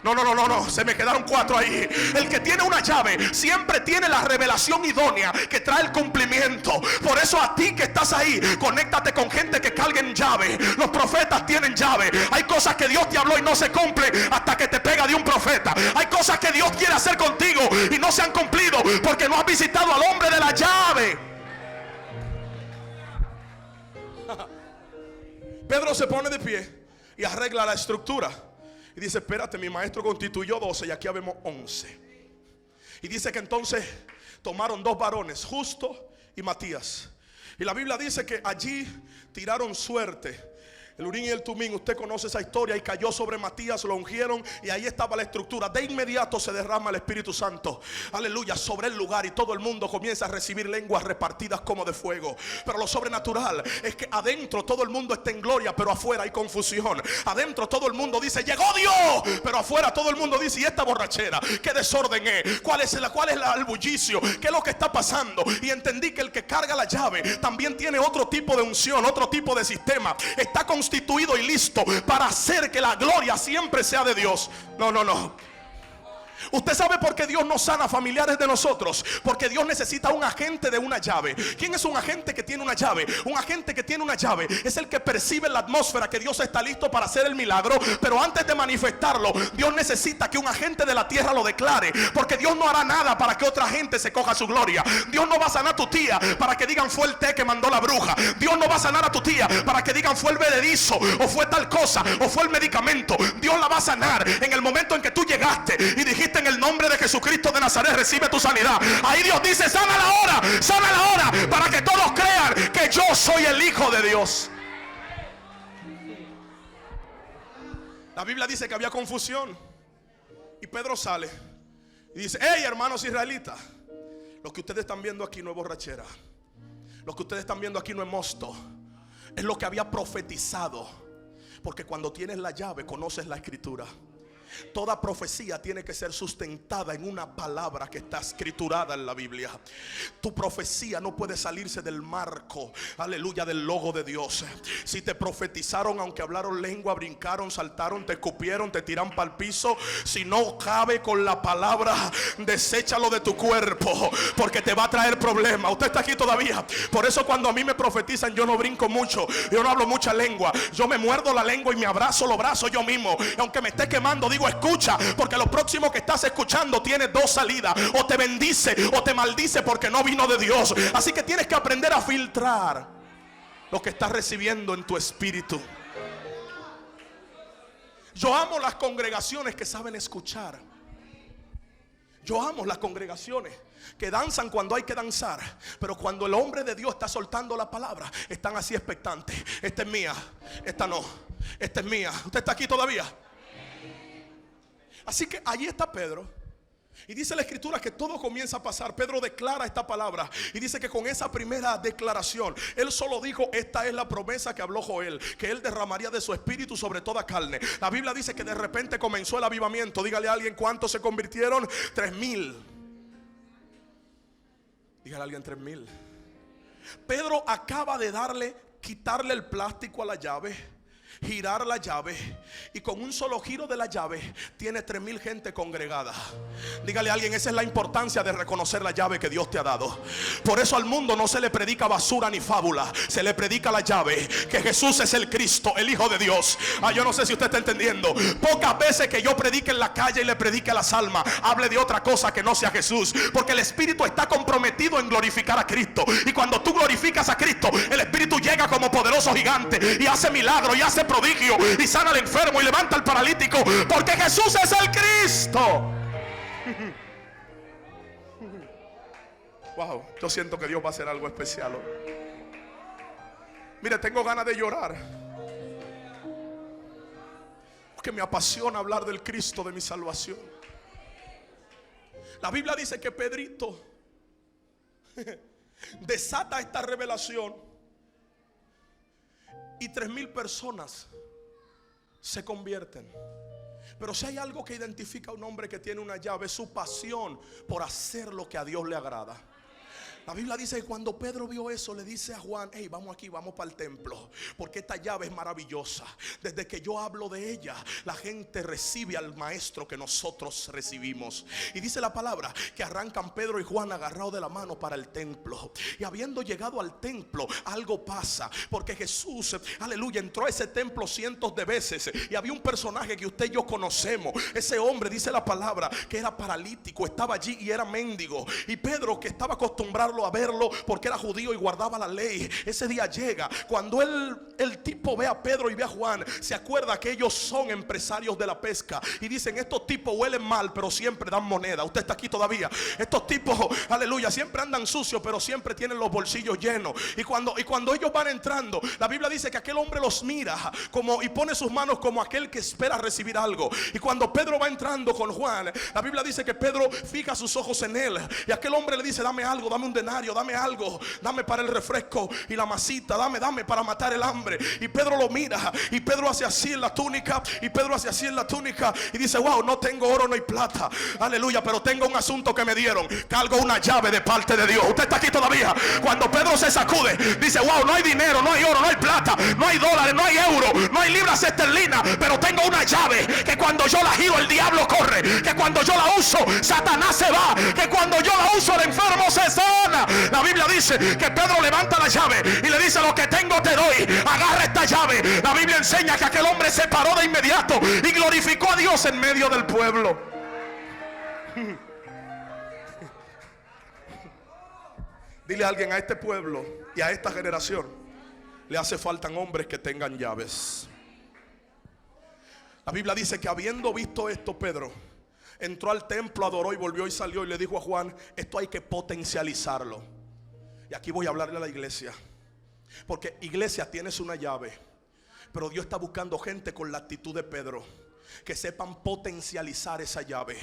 No, se me quedaron 4 ahí. El que tiene una llave siempre tiene la revelación idónea que trae el cumplimiento. Por eso a ti que estás ahí, conéctate con gente que carguen llave. Los profetas tienen llave. Hay cosas que Dios te habló y no se cumple hasta que te pega de un profeta. Hay cosas que Dios quiere hacer contigo y no se han cumplido porque no has visitado al hombre de la llave. Pedro se pone de pie y arregla la estructura. Y dice: espérate, mi maestro constituyó 12 y aquí habemos 11. Y dice que entonces tomaron 2 varones, Justo y Matías. Y la Biblia dice que allí tiraron suerte. El Urín y el Tumín, usted conoce esa historia. Y cayó sobre Matías, lo ungieron y ahí estaba la estructura. De inmediato se derrama el Espíritu Santo, aleluya, sobre el lugar, y todo el mundo comienza a recibir lenguas repartidas como de fuego. Pero lo sobrenatural es que adentro todo el mundo está en gloria, pero afuera hay confusión. Adentro todo el mundo dice: llegó Dios, pero afuera todo el mundo dice: ¿y esta borrachera? ¿Qué desorden es? ¿Cuál es el bullicio? ¿Qué es lo que está pasando? Y entendí que el que carga la llave también tiene otro tipo de unción, otro tipo de sistema. Está constituido y listo para hacer que la gloria siempre sea de Dios. No. Usted sabe por qué Dios no sana familiares de nosotros, porque Dios necesita un agente de una llave. ¿Quién es un agente que tiene una llave? Un agente que tiene una llave es el que percibe la atmósfera que Dios está listo para hacer el milagro, pero antes de manifestarlo, Dios necesita que un agente de la tierra lo declare, porque Dios no hará nada para que otra gente se coja su gloria. Dios no va a sanar a tu tía para que digan: fue el té que mandó la bruja. Dios no va a sanar a tu tía para que digan: fue el vededizo, o fue tal cosa, o fue el medicamento. Dios la va a sanar en el momento en que tú llegaste y dijiste: en el nombre de Jesucristo de Nazaret, recibe tu sanidad. Ahí Dios dice: sana la hora, para que todos crean que yo soy el Hijo de Dios. La Biblia dice que había confusión y Pedro sale y dice: hey, hermanos israelitas, lo que ustedes están viendo aquí no es borrachera, lo que ustedes están viendo aquí no es mosto, es lo que había profetizado. Porque cuando tienes la llave conoces la escritura. Toda profecía tiene que ser sustentada en una palabra que está escriturada en la Biblia. Tu profecía no puede salirse del marco, aleluya, del logo de Dios. Si te profetizaron, aunque hablaron lengua, brincaron, saltaron, te escupieron, te tiran para el piso, si no cabe con la palabra, deséchalo de tu cuerpo, porque te va a traer problemas. Usted está aquí todavía. Por eso cuando a mí me profetizan, yo no brinco mucho, yo no hablo mucha lengua, yo me muerdo la lengua y me abrazo los brazos yo mismo. Y aunque me esté quemando, digo: escucha, porque lo próximo que estás escuchando tiene 2 salidas: o te bendice o te maldice, porque no vino de Dios. Así que tienes que aprender a filtrar lo que estás recibiendo en tu espíritu. Yo amo las congregaciones que saben escuchar. Yo amo las congregaciones que danzan cuando hay que danzar, pero cuando el hombre de Dios está soltando la palabra, están así expectantes: esta es mía, esta no, esta es mía. ¿Usted está aquí todavía? Así que allí está Pedro. Y dice la escritura que todo comienza a pasar. Pedro declara esta palabra y dice que con esa primera declaración, él solo dijo: esta es la promesa que habló Joel, que él derramaría de su espíritu sobre toda carne. La Biblia dice que de repente comenzó el avivamiento. Dígale a alguien: ¿cuántos se convirtieron? 3,000. Dígale a alguien: 3,000. Pedro acaba de quitarle el plástico a la llave. girar la llave, y con un solo giro de la llave tiene 3000 gente congregada. Dígale a alguien: esa es la importancia de reconocer la llave que Dios te ha dado. Por eso al mundo no se le predica basura ni fábula, se le predica la llave, que Jesús es el Cristo, el Hijo de Dios. Yo no sé si usted está entendiendo. Pocas veces que yo predique en la calle y le predique a las almas, hable de otra cosa que no sea Jesús, porque el Espíritu está comprometido en glorificar a Cristo. Y cuando tú glorificas a Cristo, el Espíritu llega como poderoso gigante y hace milagros y hace prodigio y sana al enfermo y levanta al paralítico, porque Jesús es el Cristo. Wow, yo siento que Dios va a hacer algo especial hoy. Mire, tengo ganas de llorar, porque me apasiona hablar del Cristo de mi salvación. La Biblia dice que Pedrito desata esta revelación y 3000 personas se convierten. Pero si hay algo que identifica a un hombre que tiene una llave, es su pasión por hacer lo que a Dios le agrada. La Biblia dice que cuando Pedro vio eso, le dice a Juan: hey, vamos aquí, vamos para el templo, porque esta llave es maravillosa. Desde que yo hablo de ella, la gente recibe al maestro que nosotros recibimos. Y dice la palabra que arrancan Pedro y Juan agarrados de la mano para el templo. Y habiendo llegado al templo, algo pasa, porque Jesús, aleluya, entró a ese templo cientos de veces. Y había un personaje que usted y yo conocemos. Ese hombre, dice la palabra, que era paralítico, estaba allí y era mendigo. Y Pedro, que estaba acostumbrado a verlo porque era judío y guardaba la ley, ese día llega. Cuando el tipo ve a Pedro y ve a Juan, se acuerda que ellos son empresarios de la pesca y dicen: estos tipos huelen mal, pero siempre dan moneda. Usted está aquí todavía. Estos tipos, aleluya, siempre andan sucios, pero siempre tienen los bolsillos llenos. Y cuando ellos van entrando, la Biblia dice que aquel hombre los mira como, y pone sus manos como aquel que espera recibir algo. Y cuando Pedro va entrando con Juan, la Biblia dice que Pedro fija sus ojos en él, y aquel hombre le dice: dame algo, dame un denario, dame algo, dame para el refresco y la masita, dame para matar el hambre. Y Pedro lo mira, y Pedro hace así en la túnica, y dice: wow, no tengo oro, no hay plata, aleluya, pero tengo un asunto que me dieron, cargo una llave de parte de Dios. Usted está aquí todavía. Cuando Pedro se sacude, dice: wow, no hay dinero, no hay oro, no hay plata, no hay dólares, no hay euros, no hay libras esterlinas, pero tengo una llave que cuando yo la giro el diablo corre, que cuando yo la uso Satanás se va, que cuando yo la uso el enfermo se sana. La Biblia dice que Pedro levanta la llave y le dice: lo que tengo te doy, agarra esta llave. La Biblia enseña que aquel hombre se paró de inmediato y glorificó a Dios en medio del pueblo. Dile a alguien: a este pueblo y a esta generación le hace falta hombres que tengan llaves. La Biblia dice que habiendo visto esto, Pedro entró al templo, adoró y volvió y salió y le dijo a Juan: esto hay que potencializarlo. Y aquí voy a hablarle a la iglesia, porque iglesia, tienes una llave, pero Dios está buscando gente con la actitud de Pedro, que sepan potencializar esa llave.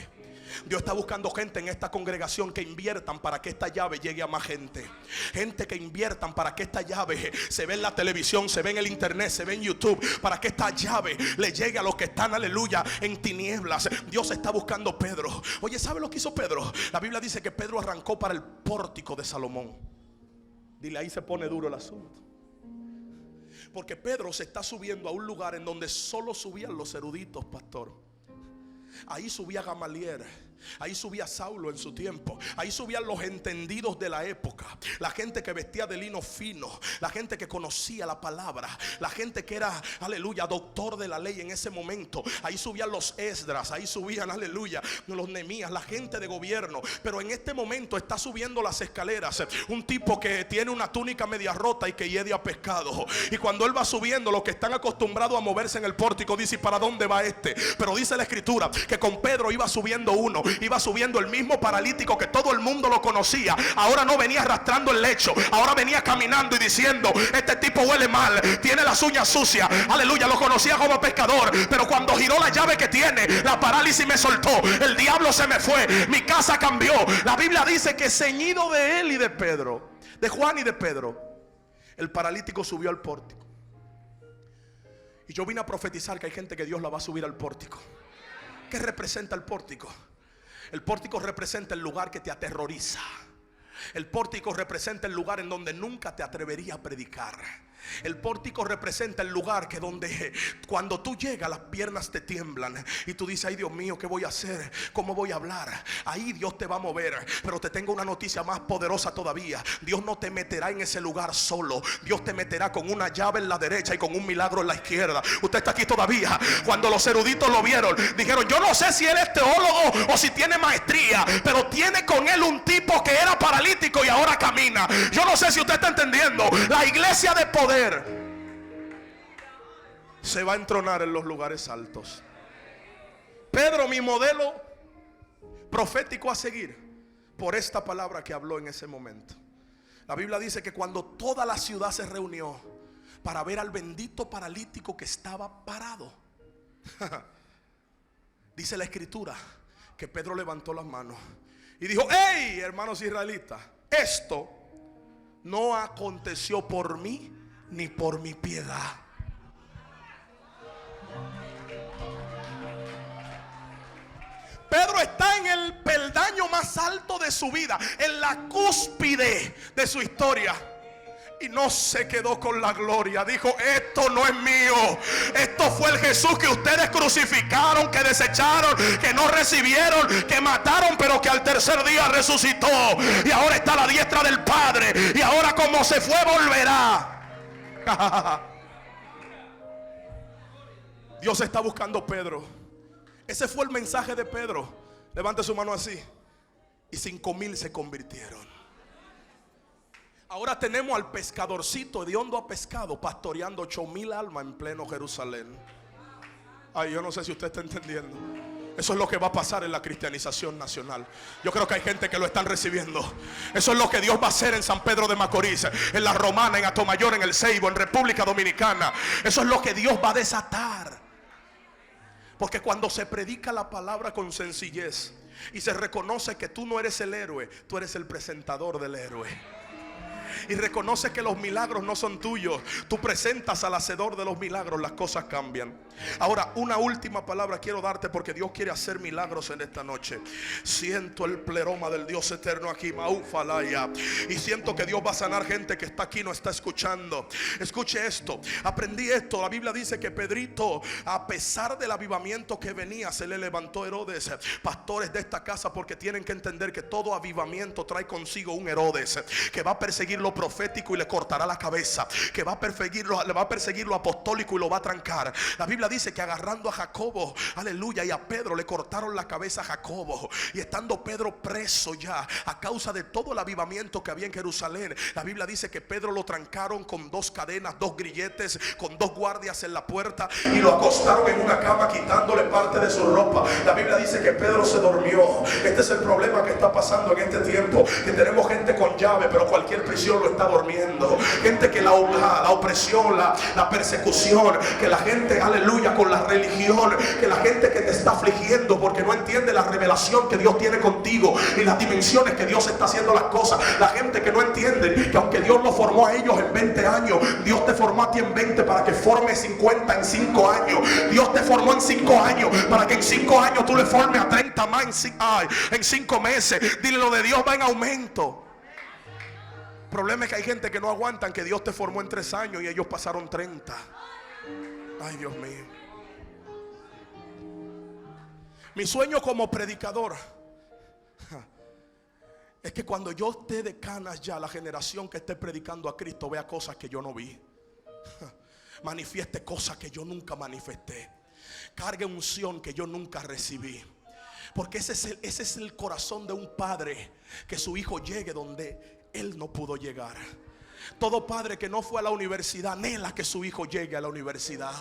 Dios está buscando gente en esta congregación que inviertan para que esta llave llegue a más gente. Gente que inviertan para que esta llave se ve en la televisión, se ve en el internet, se ve en YouTube, para que esta llave le llegue a los que están, aleluya, en tinieblas. Dios está buscando Pedro. Oye, ¿sabe lo que hizo Pedro? La Biblia dice que Pedro arrancó para el pórtico de Salomón. Dile, ahí se pone duro el asunto. Porque Pedro se está subiendo a un lugar en donde solo subían los eruditos, pastor. Ahí subía Gamaliel, ahí subía Saulo en su tiempo, ahí subían los entendidos de la época, la gente que vestía de lino fino, la gente que conocía la palabra, la gente que era, aleluya, doctor de la ley en ese momento. Ahí subían los Esdras, ahí subían, aleluya, los Nehemías, la gente de gobierno. Pero en este momento está subiendo las escaleras un tipo que tiene una túnica media rota y que hiede a pescado. Y cuando él va subiendo, los que están acostumbrados a moverse en el pórtico dicen: ¿para dónde va este? Pero dice la escritura que con Pedro iba subiendo uno, iba subiendo el mismo paralítico que todo el mundo lo conocía. Ahora no venía arrastrando el lecho, ahora venía caminando y diciendo: este tipo huele mal, tiene las uñas sucias, aleluya. Lo conocía como pescador, pero cuando giró la llave que tiene, la parálisis me soltó, el diablo se me fue, mi casa cambió. La Biblia dice que ceñido de él y de Pedro, de Juan y de Pedro, el paralítico subió al pórtico. Y yo vine a profetizar que hay gente que Dios la va a subir al pórtico. ¿Qué representa el pórtico? El pórtico representa el lugar que te aterroriza. El pórtico representa el lugar en donde nunca te atreverías a predicar. El pórtico representa el lugar que donde cuando tú llegas las piernas te tiemblan y tú dices: ay, Dios mío, ¿qué voy a hacer? ¿Cómo voy a hablar? Ahí Dios te va a mover. Pero te tengo una noticia más poderosa todavía. Dios no te meterá en ese lugar solo. Dios te meterá con una llave en la derecha y con un milagro en la izquierda. Usted está aquí todavía. Cuando los eruditos lo vieron, dijeron: yo no sé si él es teólogo o si tiene maestría, pero tiene con él un tipo que era paralítico y ahora camina. Yo no sé si usted está entendiendo. La iglesia de poder se va a entronar en los lugares altos. Pedro, mi modelo profético a seguir, por esta palabra que habló en ese momento. La Biblia dice que cuando toda la ciudad se reunió para ver al bendito paralítico que estaba parado, dice la escritura que Pedro levantó las manos y dijo: hey, hermanos israelitas, esto no aconteció por mí ni por mi piedad. Pedro está en el peldaño más alto de su vida, en la cúspide de su historia, y no se quedó con la gloria. Dijo: esto no es mío, esto fue el Jesús que ustedes crucificaron, que desecharon, que no recibieron, que mataron, pero que al tercer día resucitó y ahora está a la diestra del Padre, y ahora como se fue volverá. Dios está buscando a Pedro. Ese fue el mensaje de Pedro. Levante su mano así. Y 5,000 se convirtieron. Ahora tenemos al pescadorcito de hondo a pescado pastoreando 8,000 almas en pleno Jerusalén. Ay, yo no sé si usted está entendiendo. Eso es lo que va a pasar en la cristianización nacional. Yo creo que hay gente que lo están recibiendo. Eso es lo que Dios va a hacer en San Pedro de Macorís, en La Romana, en Atomayor, en El Ceibo, en República Dominicana. Eso es lo que Dios va a desatar. Porque cuando se predica la palabra con sencillez y se reconoce que tú no eres el héroe, tú eres el presentador del héroe, y reconoce que los milagros no son tuyos, tú presentas al hacedor de los milagros, las cosas cambian. Ahora, una última palabra quiero darte, porque Dios quiere hacer milagros en esta noche. Siento el pleroma del Dios eterno aquí, Maufalaya, y siento que Dios va a sanar gente que está aquí, no está escuchando. Escuche esto, aprendí esto. La Biblia dice que Pedrito, a pesar del avivamiento que venía, se le levantó Herodes. Pastores de esta casa, porque tienen que entender que todo avivamiento trae consigo un Herodes que va a perseguir lo profético y le cortará la cabeza, que va a perseguirlo, le va a perseguir lo apostólico y lo va a trancar. La Biblia dice que agarrando a Jacobo, aleluya, y a Pedro le cortaron la cabeza a Jacobo, y estando Pedro preso ya a causa de todo el avivamiento que había en Jerusalén, la Biblia dice que Pedro lo trancaron con 2 cadenas, 2 grilletes, con 2 guardias en la puerta, y lo acostaron en una cama quitándole parte de su ropa. La Biblia dice que Pedro se durmió. Este es el problema que está pasando en este tiempo, que tenemos gente con llave, pero cualquier prisión lo está durmiendo. Gente que la opresión, la persecución, que la gente, aleluya, con la religión, que la gente que te está afligiendo porque no entiende la revelación que Dios tiene contigo y las dimensiones que Dios está haciendo las cosas. La gente que no entiende que aunque Dios lo formó a ellos en 20 años, Dios te formó a ti en 20 para que forme 50 en 5 años. Dios te formó en 5 años para que en 5 años tú le formes a 30 más en 5 meses. Dile, lo de Dios va en aumento. El problema es que hay gente que no aguantan que Dios te formó en 3 años y ellos pasaron 30. Ay, Dios mío. Mi sueño como predicador es que cuando yo esté de canas ya, la generación que esté predicando a Cristo vea cosas que yo no vi, manifieste cosas que yo nunca manifesté, cargue unción que yo nunca recibí. Porque ese es el corazón de un padre, que su hijo llegue donde él no pudo llegar. Todo padre que no fue a la universidad anhela que su hijo llegue a la universidad.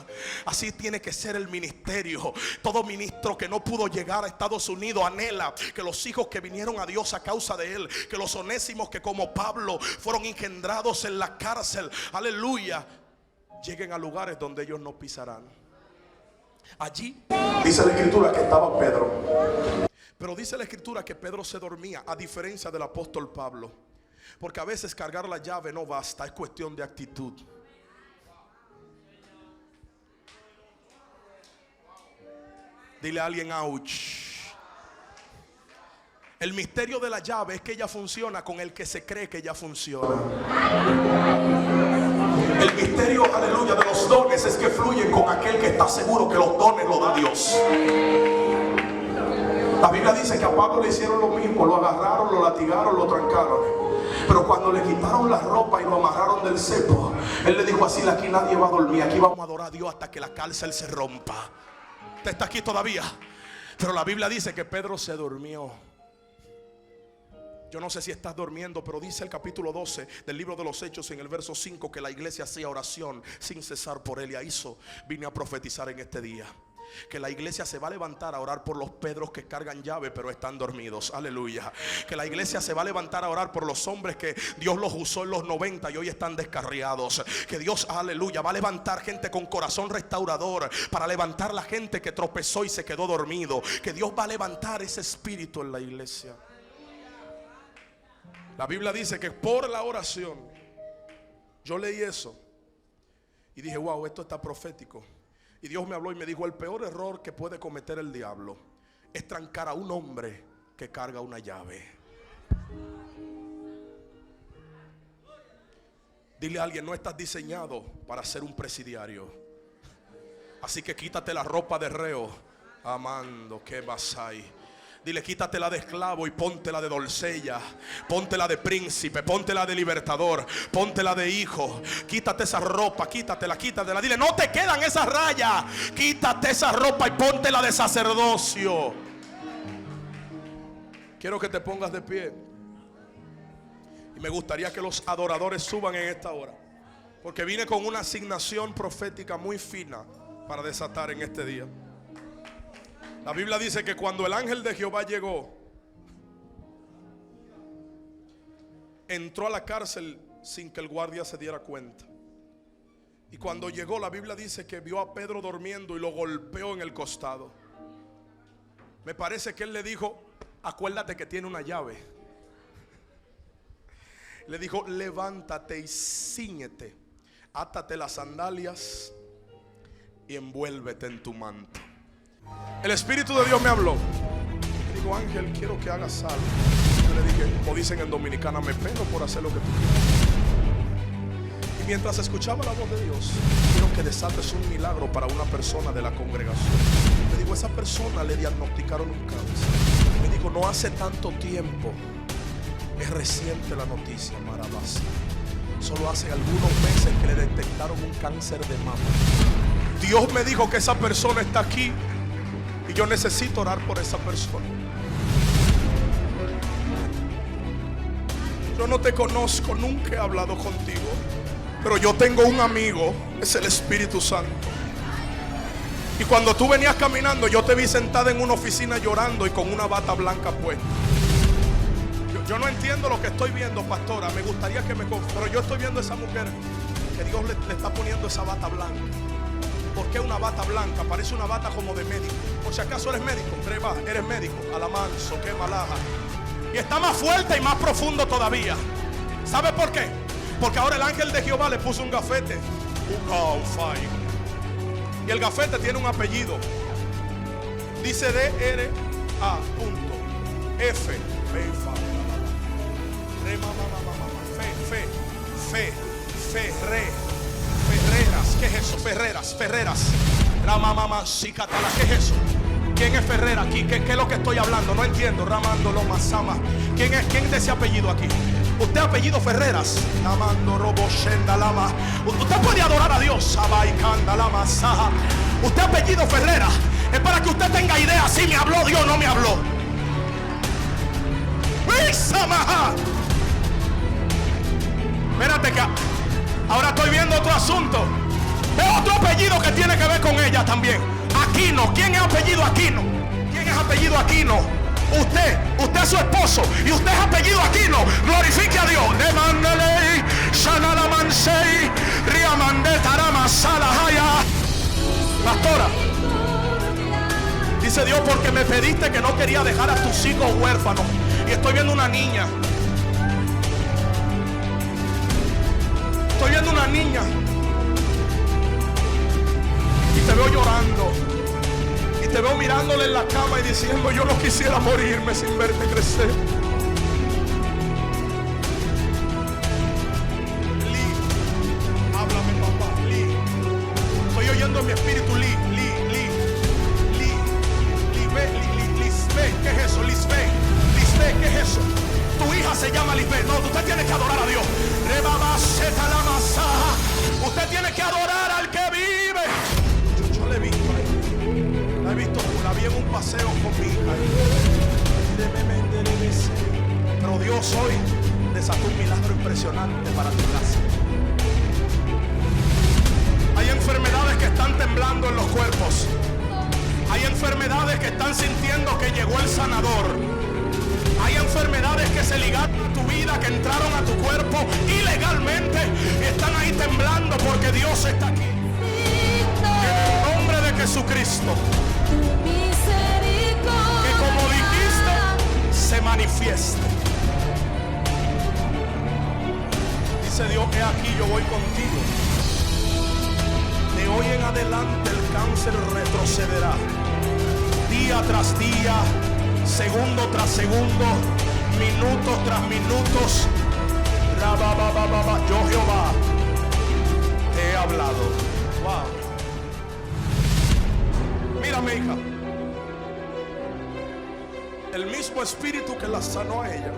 Así tiene que ser el ministerio. Todo ministro que no pudo llegar a Estados Unidos anhela que los hijos que vinieron a Dios a causa de él, que los onésimos que como Pablo fueron engendrados en la cárcel, aleluya, lleguen a lugares donde ellos no pisarán. Allí dice la escritura que estaba Pedro, pero dice la escritura que Pedro se dormía, a diferencia del apóstol Pablo. Porque a veces cargar la llave no basta, es cuestión de actitud. Dile a alguien, ouch. El misterio de la llave es que ella funciona con el que se cree que ella funciona. El misterio, aleluya, de los dones es que fluyen con aquel que está seguro que los dones los da Dios. La Biblia dice que a Pablo le hicieron lo mismo, lo agarraron, lo latigaron, lo trancaron. Pero cuando le quitaron la ropa y lo amarraron del cepo, él le dijo así: aquí nadie va a dormir, aquí vamos a adorar a Dios hasta que la cárcel se rompa. Usted está aquí todavía. Pero la Biblia dice que Pedro se durmió. Yo no sé si estás durmiendo, pero dice el capítulo 12 del libro de los Hechos en el verso 5 que la iglesia hacía oración sin cesar por él. Y a eso vine a profetizar en este día, que la iglesia se va a levantar a orar por los Pedros que cargan llave pero están dormidos. Aleluya. Que la iglesia se va a levantar a orar por los hombres que Dios los usó en los 90 y hoy están descarriados. Que Dios, aleluya, va a levantar gente con corazón restaurador para levantar la gente que tropezó y se quedó dormido. Que Dios va a levantar ese espíritu en la iglesia. La Biblia dice que por la oración, yo leí eso y dije: wow, esto está profético. Y Dios me habló y me dijo: el peor error que puede cometer el diablo es trancar a un hombre que carga una llave. Dile a alguien: no estás diseñado para ser un presidiario. Así que quítate la ropa de reo. Amando, que vas ahí. Dile: quítatela de esclavo y póntela de doncella. Póntela de príncipe, póntela de libertador, póntela de hijo. Quítate esa ropa, quítatela. Dile: no te quedan esas rayas. Quítate esa ropa y póntela de sacerdocio. Quiero que te pongas de pie. Y me gustaría que los adoradores suban en esta hora, porque vine con una asignación profética muy fina para desatar en este día. La Biblia dice que cuando el ángel de Jehová llegó, entró a la cárcel sin que el guardia se diera cuenta. Y cuando llegó, la Biblia dice que vio a Pedro durmiendo y lo golpeó en el costado. Me parece que él le dijo: acuérdate que tiene una llave. Le dijo: levántate y cíñete, átate las sandalias y envuélvete en tu manto. El Espíritu de Dios me habló. Me dijo: Ángel, quiero que hagas algo. Yo le dije, como dicen en Dominicana, me pego por hacer lo que tú quieras. Y mientras escuchaba la voz de Dios, quiero que desates un milagro para una persona de la congregación. Me dijo: esa persona le diagnosticaron un cáncer. Me dijo: no hace tanto tiempo, es reciente la noticia, Marabasa. Solo hace algunos meses que le detectaron un cáncer de mama. Dios me dijo que esa persona está aquí y yo necesito orar por esa persona. Yo no te conozco, nunca he hablado contigo, pero yo tengo un amigo, es el Espíritu Santo. Y cuando tú venías caminando, yo te vi sentada en una oficina llorando y con una bata blanca puesta. Yo no entiendo lo que estoy viendo, pastora. Me gustaría que me confirme, pero yo estoy viendo a esa mujer que Dios le está poniendo esa bata blanca. ¿Por qué una bata blanca? Parece una bata como de médico. Por si acaso eres médico, Treva, eres médico. Alamanzo, qué malaja. Y está más fuerte y más profundo todavía. ¿Sabe por qué? Porque ahora el ángel de Jehová le puso un gafete. Y el gafete tiene un apellido. Dice D-R-A. F. Ferreras, ¿qué es eso? Ferreras. Ramamama, Cicatala, ¿qué es eso? ¿Quién es Ferrera aquí? ¿Qué es lo que estoy hablando? No entiendo. Ramando Masama. ¿Quién es de ese apellido aquí? Usted apellido Ferreras. Namando Robo Shendalama. Usted puede adorar a Dios. Sabai Candalama Saha. Usted apellido Ferrera. Es para que usted tenga idea si me habló Dios o no me habló. Espérate que ahora estoy viendo otro asunto. Veo otro apellido que tiene que ver con ella también. Aquino. ¿Quién es apellido Aquino? ¿Quién es apellido Aquino? Usted es su esposo y usted es apellido Aquino. Glorifique a Dios. Demandele Shanalamansei Riamande Tarama Salahaya. Pastora, dice Dios, porque me pediste que no quería dejar a tus hijos huérfanos. Y estoy viendo una niña. Estoy viendo una niña. Y te veo llorando. Y te veo mirándole en la cama y diciendo: yo no quisiera morirme sin verte crecer. Háblame. se llama libertad. No, usted tiene que adorar a Dios. Usted tiene que adorar al que vive. Yo le he visto ahí. La he visto, la vi en un paseo con mi hija. Pero Dios hoy desató un milagro impresionante para tu casa. Hay enfermedades que están temblando en los cuerpos. Hay enfermedades que están sintiendo que llegó el sanador. Hay enfermedades que se ligaron a tu vida, que entraron a tu cuerpo ilegalmente y están ahí temblando porque Dios está aquí. En el nombre de Jesucristo, que como dijiste, se manifieste. Dice Dios, he aquí, yo voy contigo. De hoy en adelante el cáncer retrocederá. Día tras día, segundo tras segundo, minutos tras minutos. Yo Jehová te he hablado. Wow. Mírame, hija. El mismo espíritu que la sanó a ella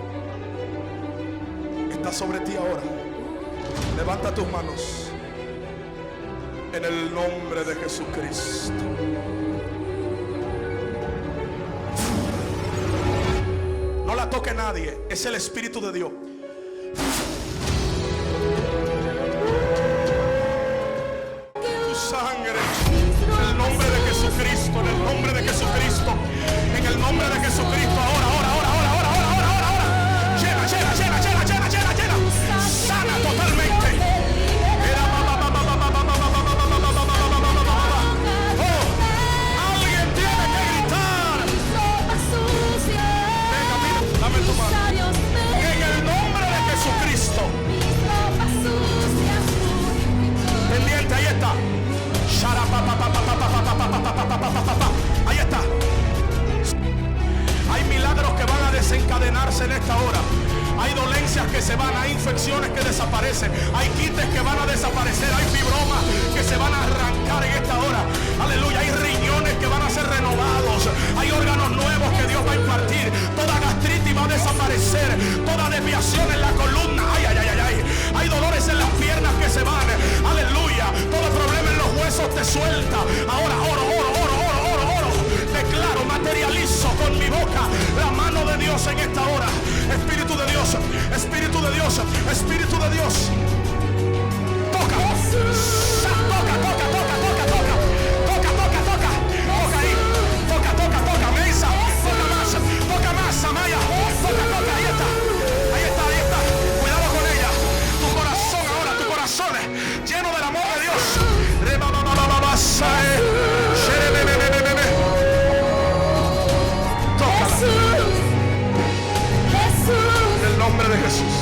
está sobre ti ahora. Levanta tus manos. En el nombre de Jesucristo. No la toque nadie. Es el Espíritu de Dios. Tu sangre. En el nombre de Jesucristo. En el nombre de Jesucristo. En el nombre de Jesucristo. Ahora. Llena. Sana totalmente. En el nombre de Jesucristo. Pendiente, ahí está. Ahí está. Hay milagros que van a desencadenarse en esta hora. Hay dolencias que se van, hay infecciones que desaparecen, hay quites que van a desaparecer, hay fibromas que se van a arrancar en esta hora. Aleluya, hay riñones que van a ser renovados, hay órganos nuevos que Dios va a impartir. Toda gastritis va a desaparecer, toda desviación en la columna. Hay dolores en las piernas que se van. Aleluya, todo problema en los huesos te suelta. Ahora, oro. Declaro, materializo con mi boca la mano de Dios en esta hora. Espíritu de Dios, Espíritu de Dios, Espíritu de Dios. Toca. Toca ahí. Toca. Mesa. Toca más. Samaya. Toca. Ahí está. Cuidado con ella. Tu corazón ahora, tu corazón lleno del amor de Dios. En el nombre de Jesús.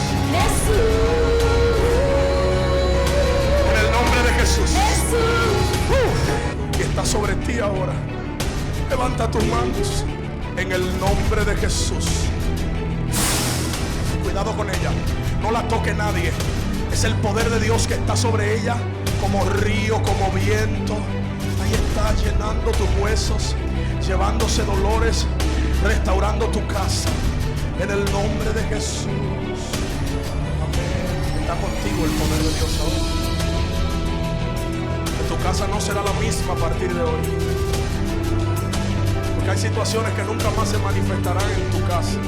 En el nombre de Jesús. Y está sobre ti ahora. Levanta tus manos. En el nombre de Jesús. Cuidado con ella. No la toque nadie. Es el poder de Dios que está sobre ella. Como río, como viento. Ahí está llenando tus huesos. Llevándose dolores. Restaurando tu casa. En el nombre de Jesús. Amén. Está contigo el poder de Dios ahora. Que tu casa no será la misma a partir de hoy. Porque hay situaciones que nunca más se manifestarán en tu casa.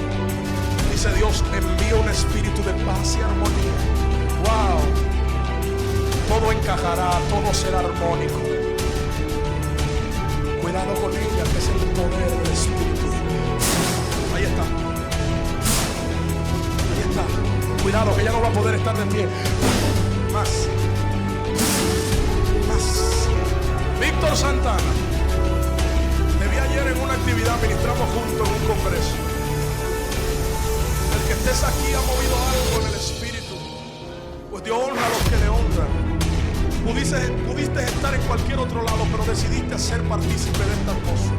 Dice Dios, envía un espíritu de paz y armonía. Wow. Todo encajará, todo será armónico. Cuidado con ella, que es el poder del Espíritu. Ahí está. Cuidado, que ella no va a poder estar de pie. Más. Víctor Santana. Te vi ayer en una actividad, ministramos juntos en un congreso. El que estés aquí ha movido algo en el Espíritu. Pues Dios honra a los que le honran. Pudiste estar en cualquier otro lado, pero decidiste ser partícipe de esta cosa.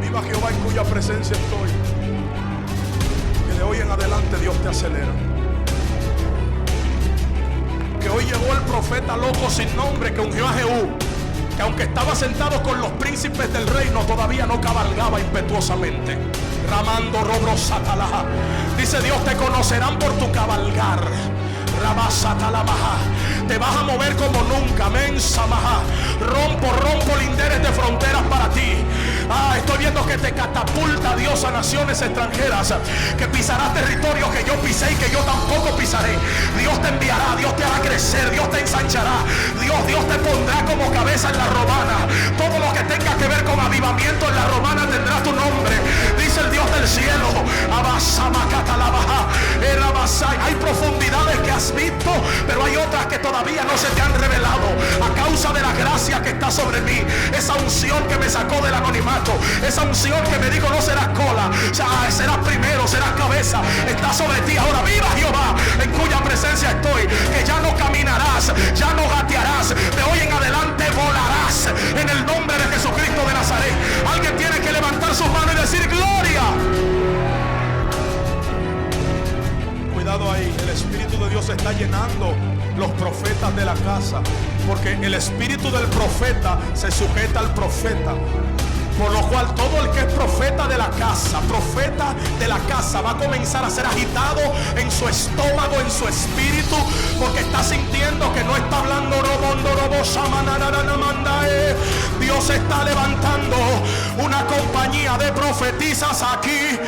Viva Jehová, en cuya presencia estoy. Que de hoy en adelante Dios te acelera. Que hoy llegó el profeta loco sin nombre que ungió a Jehú, que aunque estaba sentado con los príncipes del reino, todavía no cabalgaba impetuosamente. Ramando Robro Satalaja. Dice Dios, te conocerán por tu cabalgar. Te vas a mover como nunca. Rompo linderes de fronteras para ti. Estoy viendo que te catapulta Dios a naciones extranjeras, que pisarás territorios que yo pisé y que yo tampoco pisaré. Dios te enviará, Dios te hará crecer, Dios te ensanchará, Dios te pondrá como cabeza en la romana. Todo lo que tenga que ver con avivamiento en la romana tendrá tu nombre, dice el Dios del cielo. Hay profundidades que has visto, pero hay otras que todavía no se te han revelado a causa de la gracia que está sobre mí. Esa unción que me sacó del anonimato, esa unción que me dijo no serás cola, serás primero, serás cabeza, está sobre ti. Ahora viva Jehová, en cuya presencia estoy, que ya no caminarás, ya no gatearás, de hoy en adelante volarás en el nombre de Jesucristo de Nazaret. Alguien tiene que levantar sus manos y decir gloria. Cuidado ahí, el Espíritu de Dios está llenando los profetas de la casa, porque el espíritu del profeta se sujeta al profeta. Por lo cual todo el que es profeta de la casa va a comenzar a ser agitado en su estómago, en su espíritu, porque está sintiendo que no está hablando. Dios está levantando una compañía de profetisas aquí